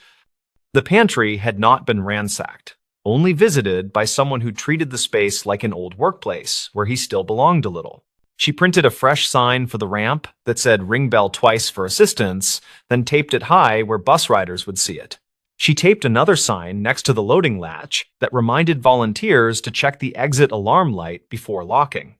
The pantry had not been ransacked, only visited by someone who treated the space like an old workplace where he still belonged a little. She printed a fresh sign for the ramp that said "Ring bell twice for assistance," then taped it high where bus riders would see it. She taped another sign next to the loading latch that reminded volunteers to check the exit alarm light before locking.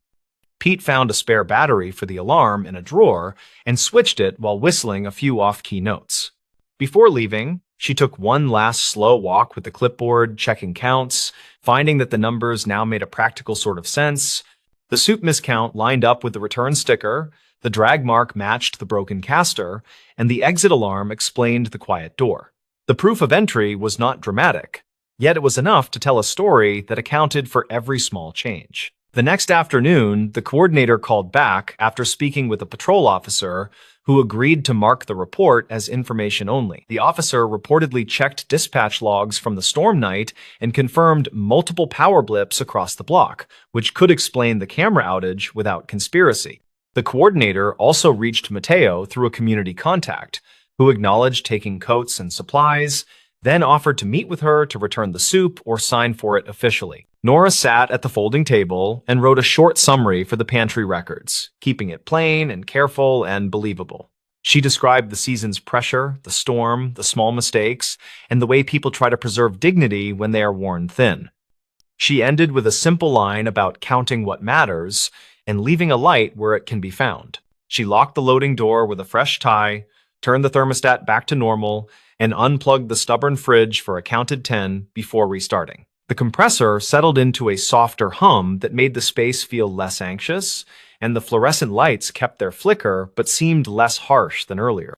Pete found a spare battery for the alarm in a drawer and switched it while whistling a few off-key notes. Before leaving, she took one last slow walk with the clipboard, checking counts, finding that the numbers now made a practical sort of sense. The soup miscount lined up with the return sticker, the drag mark matched the broken caster, and the exit alarm explained the quiet door. The proof of entry was not dramatic, yet it was enough to tell a story that accounted for every small change. The next afternoon, the coordinator called back after speaking with a patrol officer who agreed to mark the report as information only. The officer reportedly checked dispatch logs from the storm night and confirmed multiple power blips across the block, which could explain the camera outage without conspiracy. The coordinator also reached Mateo through a community contact, who acknowledged taking coats and supplies, then offered to meet with her to return the soup or sign for it officially. Nora sat at the folding table and wrote a short summary for the pantry records, keeping it plain and careful and believable. She described the season's pressure, the storm, the small mistakes, and the way people try to preserve dignity when they are worn thin. She ended with a simple line about counting what matters and leaving a light where it can be found. She locked the loading door with a fresh tie, turned the thermostat back to normal, and unplugged the stubborn fridge for a counted 10 before restarting. The compressor settled into a softer hum that made the space feel less anxious, and the fluorescent lights kept their flicker but seemed less harsh than earlier.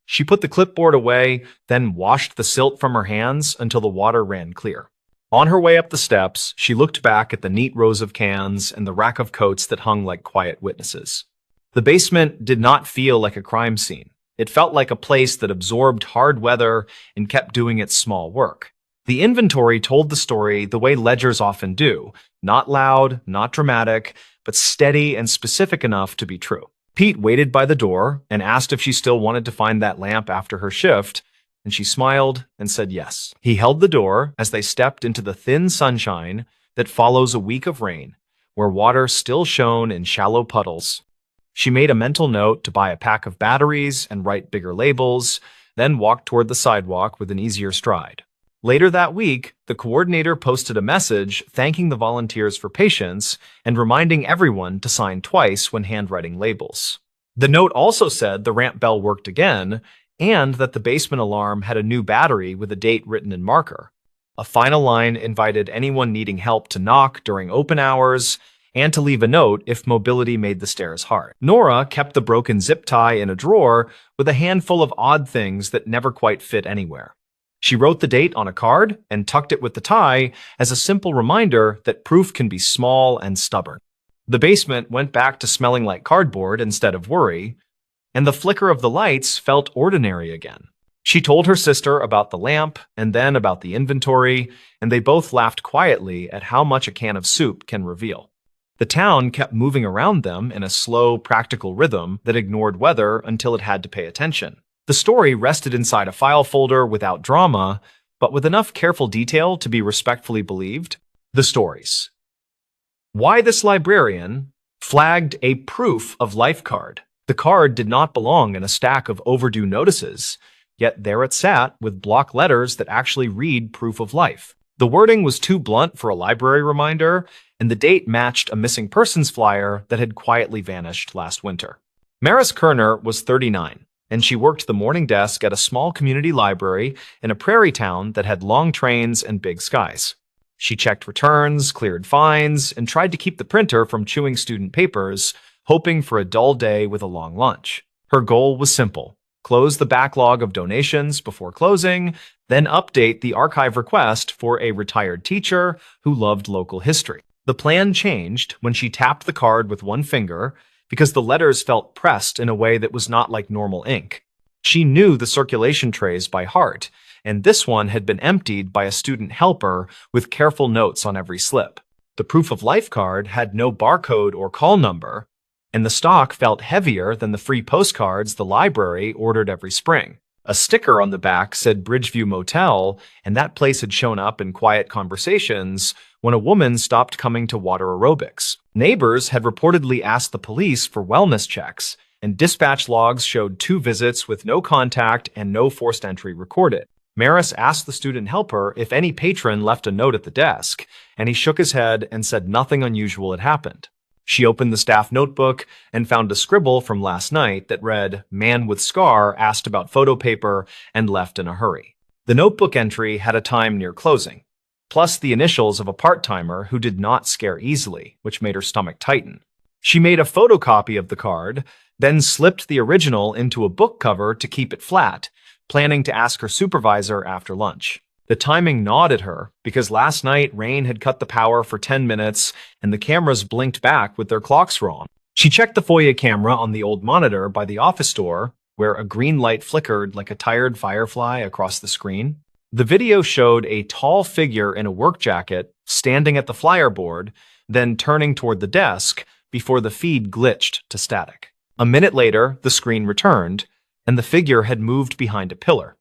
She put the clipboard away, then washed the silt from her hands until the water ran clear. On her way up the steps, she looked back at the neat rows of cans and the rack of coats that hung like quiet witnesses. The basement did not feel like a crime scene. It felt like a place that absorbed hard weather and kept doing its small work. The inventory told the story the way ledgers often do, not loud, not dramatic, but steady and specific enough to be true. Pete waited by the door and asked if she still wanted to find that lamp after her shift, and she smiled and said yes. He held the door as they stepped into the thin sunshine that follows a week of rain, where water still shone in shallow puddles. She made a mental note to buy a pack of batteries and write bigger labels, then walked toward the sidewalk with an easier stride. Later that week, the coordinator posted a message thanking the volunteers for patience and reminding everyone to sign twice when handwriting labels. The note also said the ramp bell worked again and that the basement alarm had a new battery with a date written in marker. A final line invited anyone needing help to knock during open hours and to leave a note if mobility made the stairs hard. Nora kept the broken zip tie in a drawer with a handful of odd things that never quite fit anywhere. She wrote the date on a card and tucked it with the tie as a simple reminder that proof can be small and stubborn. The basement went back to smelling like cardboard instead of worry, and the flicker of the lights felt ordinary again. She told her sister about the lamp and then about the inventory, and they both laughed quietly at how much a can of soup can reveal. The town kept moving around them in a slow, practical rhythm that ignored weather until it had to pay attention. The story rested inside a file folder without drama, but with enough careful detail to be respectfully believed. The stories. Why this librarian flagged a proof of life card. The card did not belong in a stack of overdue notices, yet there it sat with block letters that actually read proof of life. The wording was too blunt for a library reminder, and the date matched a missing persons flyer that had quietly vanished last winter. Maris Kerner was 39, and she worked the morning desk at a small community library in a prairie town that had long trains and big skies. She checked returns, cleared fines, and tried to keep the printer from chewing student papers, hoping for a dull day with a long lunch. Her goal was simple: close the backlog of donations before closing, then update the archive request for a retired teacher who loved local history. The plan changed when she tapped the card with one finger because the letters felt pressed in a way that was not like normal ink. She knew the circulation trays by heart, and this one had been emptied by a student helper with careful notes on every slip. The proof of life card had no barcode or call number, and the stock felt heavier than the free postcards the library ordered every spring. A sticker on the back said Bridgeview Motel, and that place had shown up in quiet conversations when a woman stopped coming to water aerobics. Neighbors had reportedly asked the police for wellness checks, and dispatch logs showed 2 visits with no contact and no forced entry recorded. Maris asked the student helper if any patron left a note at the desk, and he shook his head and said nothing unusual had happened. She opened the staff notebook and found a scribble from last night that read, "Man with scar asked about photo paper and left in a hurry." The notebook entry had a time near closing, plus the initials of a part-timer who did not scare easily, which made her stomach tighten. She made a photocopy of the card, then slipped the original into a book cover to keep it flat, planning to ask her supervisor after lunch. The timing gnawed at her because last night rain had cut the power for 10 minutes and the cameras blinked back with their clocks wrong. She checked the foyer camera on the old monitor by the office door, where a green light flickered like a tired firefly across the screen. The video showed a tall figure in a work jacket standing at the flyer board, then turning toward the desk before the feed glitched to static. A minute later, the screen returned, and the figure had moved behind a pillar,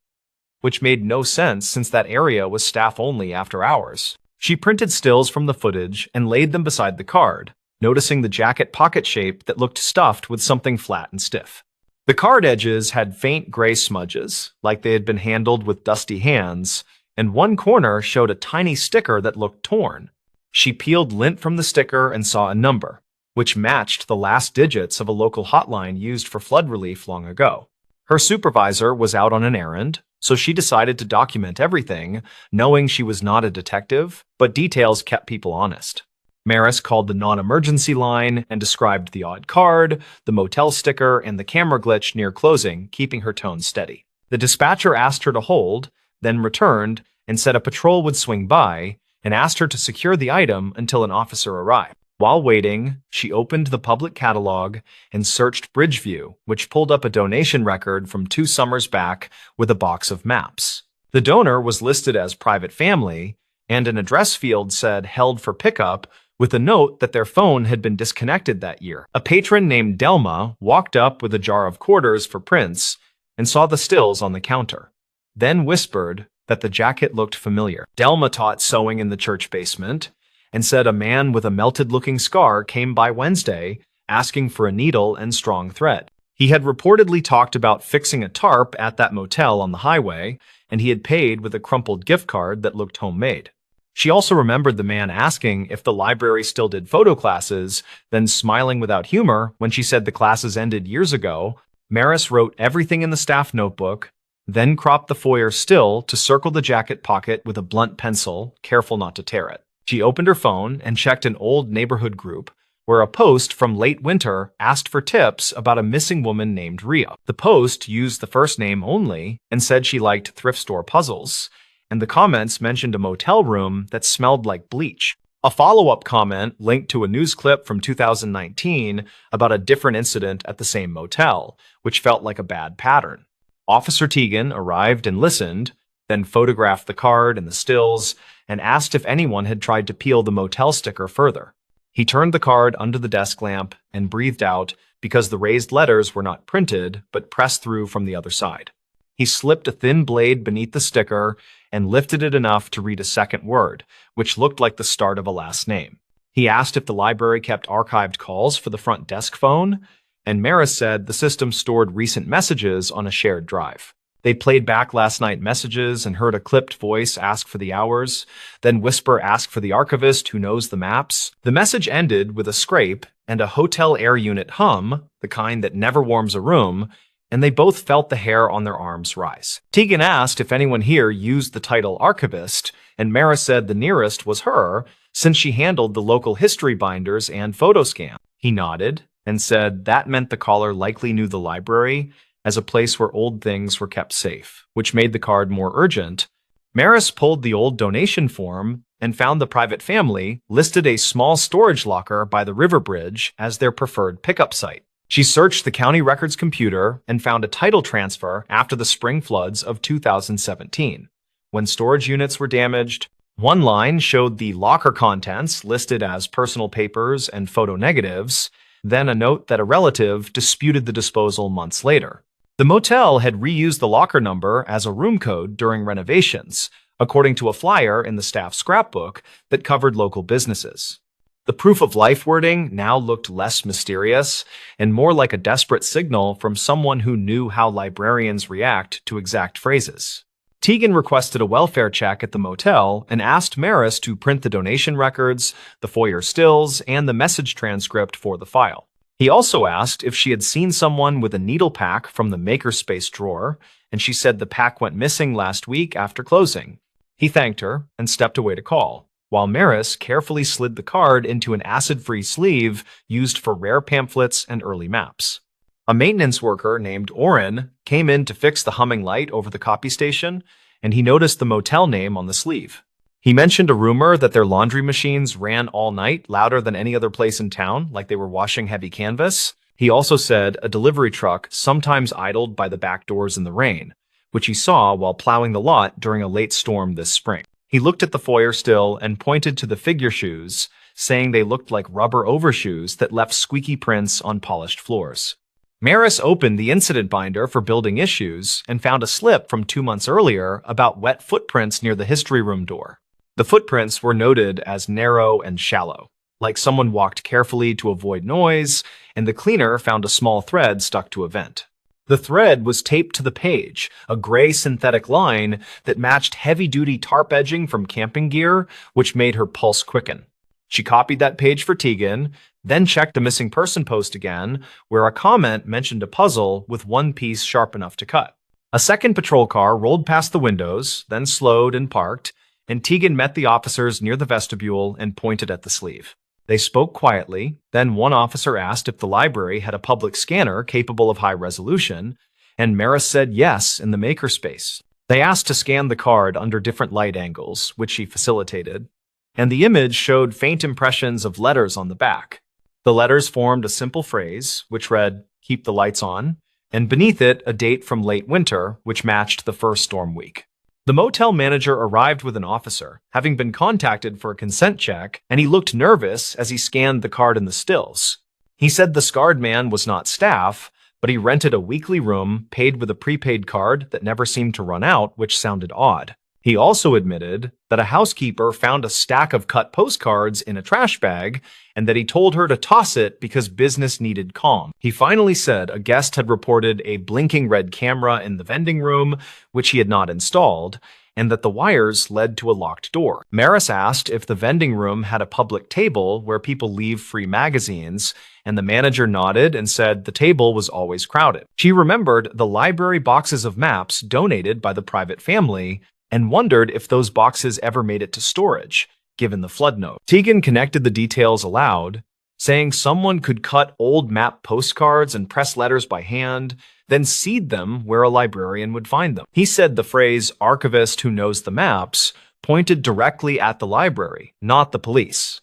which made no sense since that area was staff-only after hours. She printed stills from the footage and laid them beside the card, noticing the jacket pocket shape that looked stuffed with something flat and stiff. The card edges had faint gray smudges, like they had been handled with dusty hands, and one corner showed a tiny sticker that looked torn. She peeled lint from the sticker and saw a number, which matched the last digits of a local hotline used for flood relief long ago. Her supervisor was out on an errand, so she decided to document everything, knowing she was not a detective, but details kept people honest. Maris called the non-emergency line and described the odd card, the motel sticker, and the camera glitch near closing, keeping her tone steady. The dispatcher asked her to hold, then returned and said a patrol would swing by, and asked her to secure the item until an officer arrived. While waiting, she opened the public catalog and searched Bridgeview, which pulled up a donation record from 2 summers back with a box of maps. The donor was listed as private family, and an address field said held for pickup, with a note that their phone had been disconnected that year. A patron named Delma walked up with a jar of quarters for prints and saw the stills on the counter, then whispered that the jacket looked familiar. Delma taught sewing in the church basement, and said a man with a melted-looking scar came by Wednesday asking for a needle and strong thread. He had reportedly talked about fixing a tarp at that motel on the highway, and he had paid with a crumpled gift card that looked homemade. She also remembered the man asking if the library still did photo classes, then smiling without humor when she said the classes ended years ago. Maris wrote everything in the staff notebook, then cropped the foyer still to circle the jacket pocket with a blunt pencil, careful not to tear it. She opened her phone and checked an old neighborhood group where a post from late winter asked for tips about a missing woman named Ria. The post used the first name only and said she liked thrift store puzzles, and the comments mentioned a motel room that smelled like bleach. A follow-up comment linked to a news clip from 2019 about a different incident at the same motel, which felt like a bad pattern. Officer Tegan arrived and listened, then photographed the card and the stills, and asked if anyone had tried to peel the motel sticker further. He turned the card under the desk lamp and breathed out because the raised letters were not printed but pressed through from the other side. He slipped a thin blade beneath the sticker and lifted it enough to read a second word, which looked like the start of a last name. He asked if the library kept archived calls for the front desk phone, and Maris said the system stored recent messages on a shared drive. They played back last night messages and heard a clipped voice ask for the hours, then whisper ask for the archivist who knows the maps. The message ended with a scrape and a hotel air unit hum, the kind that never warms a room, and they both felt the hair on their arms rise. Tegan asked if anyone here used the title archivist, and Maris said the nearest was her, since she handled the local history binders and photo scan. He nodded and said that meant the caller likely knew the library as a place where old things were kept safe, which made the card more urgent. Maris pulled the old donation form and found the private family listed a small storage locker by the river bridge as their preferred pickup site. She searched the county records computer and found a title transfer after the spring floods of 2017. When storage units were damaged, one line showed the locker contents listed as personal papers and photo negatives, then a note that a relative disputed the disposal months later. The motel had reused the locker number as a room code during renovations, according to a flyer in the staff scrapbook that covered local businesses. The proof of life wording now looked less mysterious and more like a desperate signal from someone who knew how librarians react to exact phrases. Tegan requested a welfare check at the motel and asked Maris to print the donation records, the foyer stills, and the message transcript for the file. He also asked if she had seen someone with a needle pack from the makerspace drawer, and she said the pack went missing last week after closing. He thanked her and stepped away to call, while Maris carefully slid the card into an acid-free sleeve used for rare pamphlets and early maps. A maintenance worker named Oren came in to fix the humming light over the copy station, and he noticed the motel name on the sleeve. He mentioned a rumor that their laundry machines ran all night, louder than any other place in town, like they were washing heavy canvas. He also said a delivery truck sometimes idled by the back doors in the rain, which he saw while plowing the lot during a late storm this spring. He looked at the foyer still and pointed to the figure shoes, saying they looked like rubber overshoes that left squeaky prints on polished floors. Maris opened the incident binder for building issues and found a slip from 2 months earlier about wet footprints near the history room door. The footprints were noted as narrow and shallow, like someone walked carefully to avoid noise, and the cleaner found a small thread stuck to a vent. The thread was taped to the page, a gray synthetic line that matched heavy-duty tarp edging from camping gear, which made her pulse quicken. She copied that page for Tegan, then checked the missing person post again, where a comment mentioned a puzzle with one piece sharp enough to cut. A second patrol car rolled past the windows, then slowed and parked, and Tegan met the officers near the vestibule and pointed at the sleeve. They spoke quietly, then one officer asked if the library had a public scanner capable of high resolution, and Maris said yes in the makerspace. They asked to scan the card under different light angles, which she facilitated, and the image showed faint impressions of letters on the back. The letters formed a simple phrase, which read, "Keep the lights on," and beneath it a date from late winter, which matched the first storm week. The motel manager arrived with an officer, having been contacted for a consent check, and he looked nervous as he scanned the card in the stills. He said the scarred man was not staff, but he rented a weekly room paid with a prepaid card that never seemed to run out, which sounded odd. He also admitted that a housekeeper found a stack of cut postcards in a trash bag and that he told her to toss it because business needed calm. He finally said a guest had reported a blinking red camera in the vending room, which he had not installed, and that the wires led to a locked door. Maris asked if the vending room had a public table where people leave free magazines, and the manager nodded and said the table was always crowded. She remembered the library boxes of maps donated by the private family and wondered if those boxes ever made it to storage, given the flood note. Tegan connected the details aloud, saying someone could cut old map postcards and press letters by hand, then seed them where a librarian would find them. He said the phrase "archivist who knows the maps" pointed directly at the library, not the police,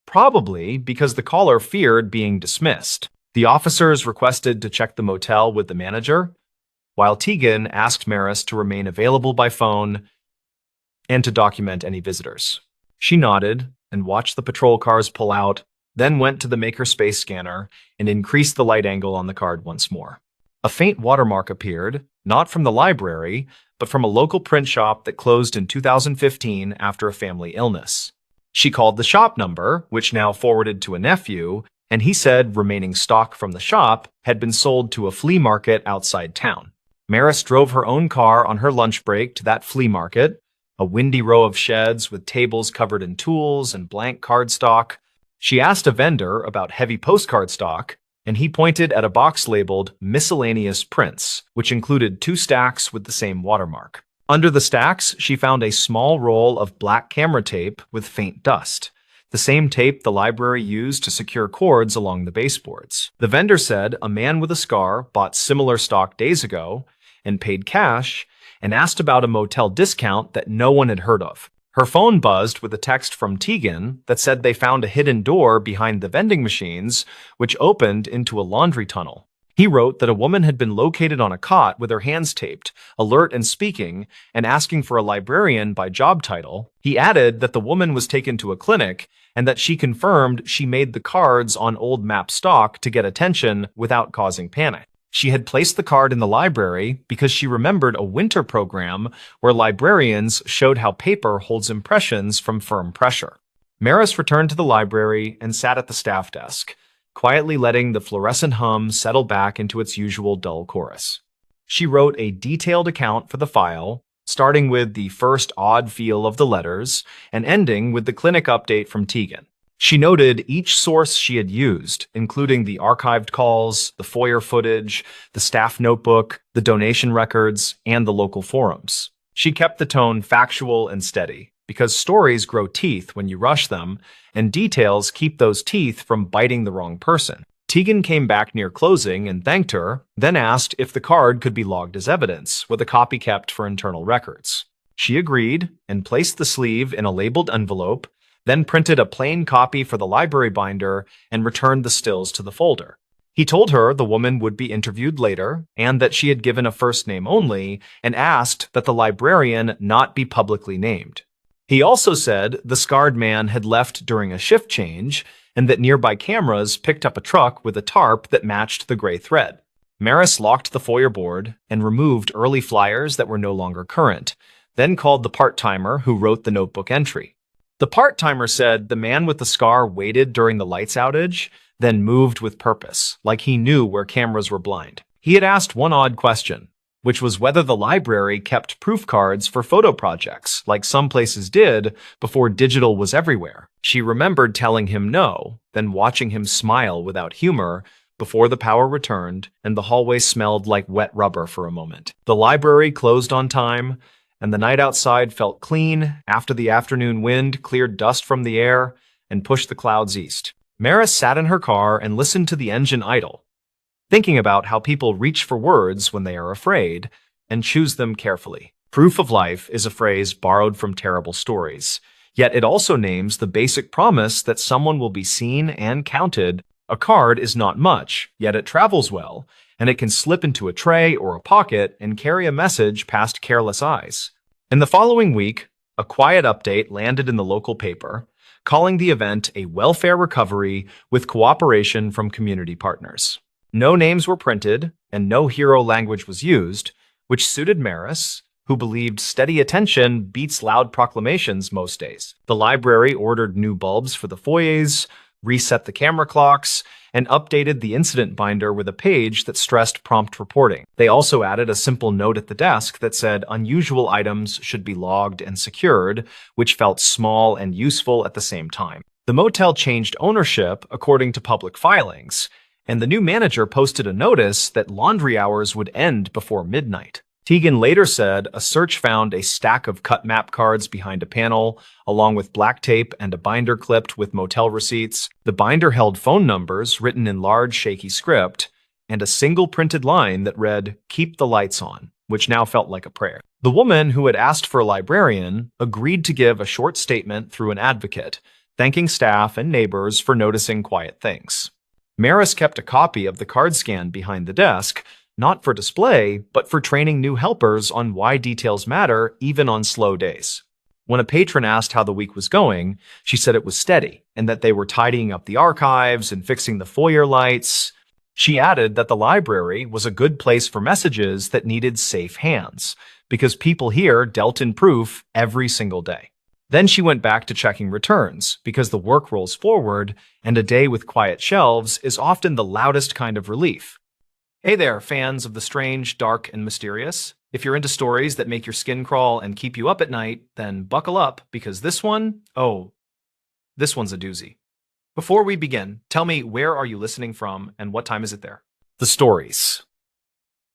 probably because the caller feared being dismissed. The officers requested to check the motel with the manager, while Tegan asked Maris to remain available by phone and to document any visitors. She nodded and watched the patrol cars pull out, then went to the makerspace scanner and increased the light angle on the card once more. A faint watermark appeared, not from the library, but from a local print shop that closed in 2015 after a family illness. She called the shop number, which now forwarded to a nephew, and he said remaining stock from the shop had been sold to a flea market outside town. Maris drove her own car on her lunch break to that flea market, a windy row of sheds with tables covered in tools and blank cardstock. She asked a vendor about heavy postcard stock, and he pointed at a box labeled Miscellaneous Prints, which included 2 stacks with the same watermark. Under the stacks, she found a small roll of black camera tape with faint dust, the same tape the library used to secure cords along the baseboards. The vendor said a man with a scar bought similar stock days ago and paid cash and asked about a motel discount that no one had heard of. Her phone buzzed with a text from Tegan that said they found a hidden door behind the vending machines, which opened into a laundry tunnel. He wrote that a woman had been located on a cot with her hands taped, alert and speaking, and asking for a librarian by job title. He added that the woman was taken to a clinic and that she confirmed she made the cards on old map stock to get attention without causing panic. She had placed the card in the library because she remembered a winter program where librarians showed how paper holds impressions from firm pressure. Maris returned to the library and sat at the staff desk, quietly letting the fluorescent hum settle back into its usual dull chorus. She wrote a detailed account for the file, starting with the first odd feel of the letters and ending with the clinic update from Tegan. She noted each source she had used, including the archived calls, the FOIA footage, the staff notebook, the donation records, and the local forums. She kept the tone factual and steady, because stories grow teeth when you rush them, and details keep those teeth from biting the wrong person. Tegan came back near closing and thanked her, then asked if the card could be logged as evidence, with a copy kept for internal records. She agreed and placed the sleeve in a labeled envelope, then printed a plain copy for the library binder and returned the stills to the folder. He told her the woman would be interviewed later and that she had given a first name only and asked that the librarian not be publicly named. He also said the scarred man had left during a shift change and that nearby cameras picked up a truck with a tarp that matched the gray thread. Maris locked the FOIA board and removed early flyers that were no longer current, then called the part-timer who wrote the notebook entry. The part-timer said the man with the scar waited during the lights outage, then moved with purpose, like he knew where cameras were blind. He had asked one odd question, which was whether the library kept proof cards for photo projects, like some places did before digital was everywhere. She remembered telling him no, then watching him smile without humor before the power returned and the hallway smelled like wet rubber for a moment. The library closed on time, and the night outside felt clean after the afternoon wind cleared dust from the air and pushed the clouds east. Maris sat in her car and listened to the engine idle, thinking about how people reach for words when they are afraid and choose them carefully. Proof of life is a phrase borrowed from terrible stories, yet it also names the basic promise that someone will be seen and counted. A card is not much, yet it travels well, and it can slip into a tray or a pocket and carry a message past careless eyes. In the following week, a quiet update landed in the local paper, calling the event a welfare recovery with cooperation from community partners. No names were printed, and no hero language was used, which suited Maris, who believed steady attention beats loud proclamations most days. The library ordered new bulbs for the foyers, reset the camera clocks, and updated the incident binder with a page that stressed prompt reporting. They also added a simple note at the desk that said unusual items should be logged and secured, which felt small and useful at the same time. The motel changed ownership according to public filings, and the new manager posted a notice that laundry hours would end before midnight. Tegan later said a search found a stack of cut map cards behind a panel, along with black tape and a binder clipped with motel receipts. The binder held phone numbers written in large, shaky script, and a single printed line that read, "Keep the lights on," which now felt like a prayer. The woman who had asked for a librarian agreed to give a short statement through an advocate, thanking staff and neighbors for noticing quiet things. Maris kept a copy of the card scan behind the desk, not for display, but for training new helpers on why details matter even on slow days. When a patron asked how the week was going, she said it was steady and that they were tidying up the archives and fixing the foyer lights. She added that the library was a good place for messages that needed safe hands, because people here dealt in proof every single day. Then she went back to checking returns, because the work rolls forward, and a day with quiet shelves is often the loudest kind of relief. Hey there, fans of the strange, dark, and mysterious. If you're into stories that make your skin crawl and keep you up at night, then buckle up, because this one's a doozy. Before we begin, tell me, where are you listening from and what time is it there? The stories.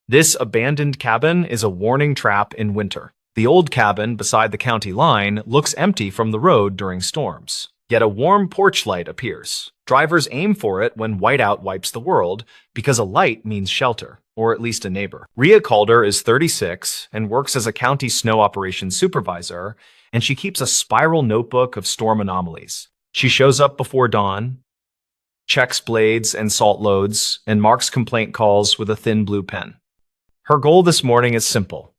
This abandoned cabin is a warning trap in winter. The old cabin beside the county line looks empty from the road during storms. Yet a warm porch light appears. Drivers aim for it when whiteout wipes the world, because a light means shelter, or at least a neighbor. Rhea Calder is 36 and works as a county snow operations supervisor, and she keeps a spiral notebook of storm anomalies. She shows up before dawn, checks blades and salt loads, and marks complaint calls with a thin blue pen. Her goal this morning is simple: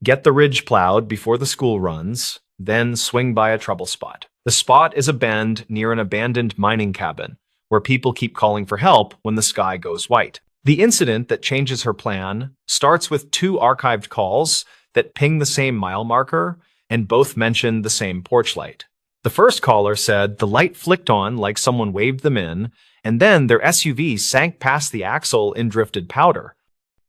get the ridge plowed before the school runs, then swing by a trouble spot. The spot is a bend near an abandoned mining cabin, where people keep calling for help when the sky goes white. The incident that changes her plan starts with two archived calls that ping the same mile marker and both mention the same porch light. The first caller said the light flicked on like someone waved them in, and then their SUV sank past the axle in drifted powder.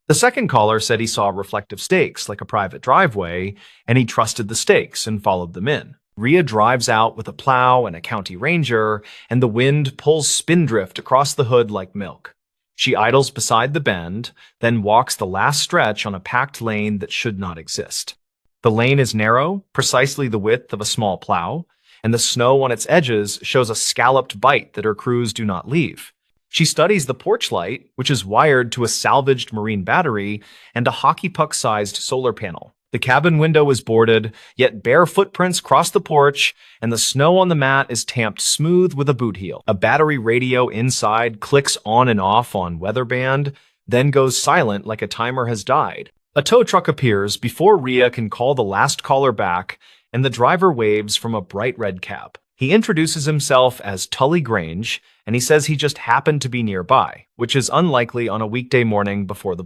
The second caller said he saw reflective stakes like a private driveway, and he trusted the stakes and followed them in. Rhea drives out with a plow and a county ranger, and the wind pulls spindrift across the hood like milk. She idles beside the bend, then walks the last stretch on a packed lane that should not exist. The lane is narrow, precisely the width of a small plow, and the snow on its edges shows a scalloped bite that her crews do not leave. She studies the porch light, which is wired to a salvaged marine battery and a hockey puck-sized solar panel. The cabin window is boarded, yet bare footprints cross the porch, and the snow on the mat is tamped smooth with a boot heel. A battery radio inside clicks on and off on weather band, then goes silent like a timer has died. A tow truck appears before Rhea can call the last caller back, and the driver waves from a bright red cab. He introduces himself as Tully Grange, and he says he just happened to be nearby, which is unlikely on a weekday morning before the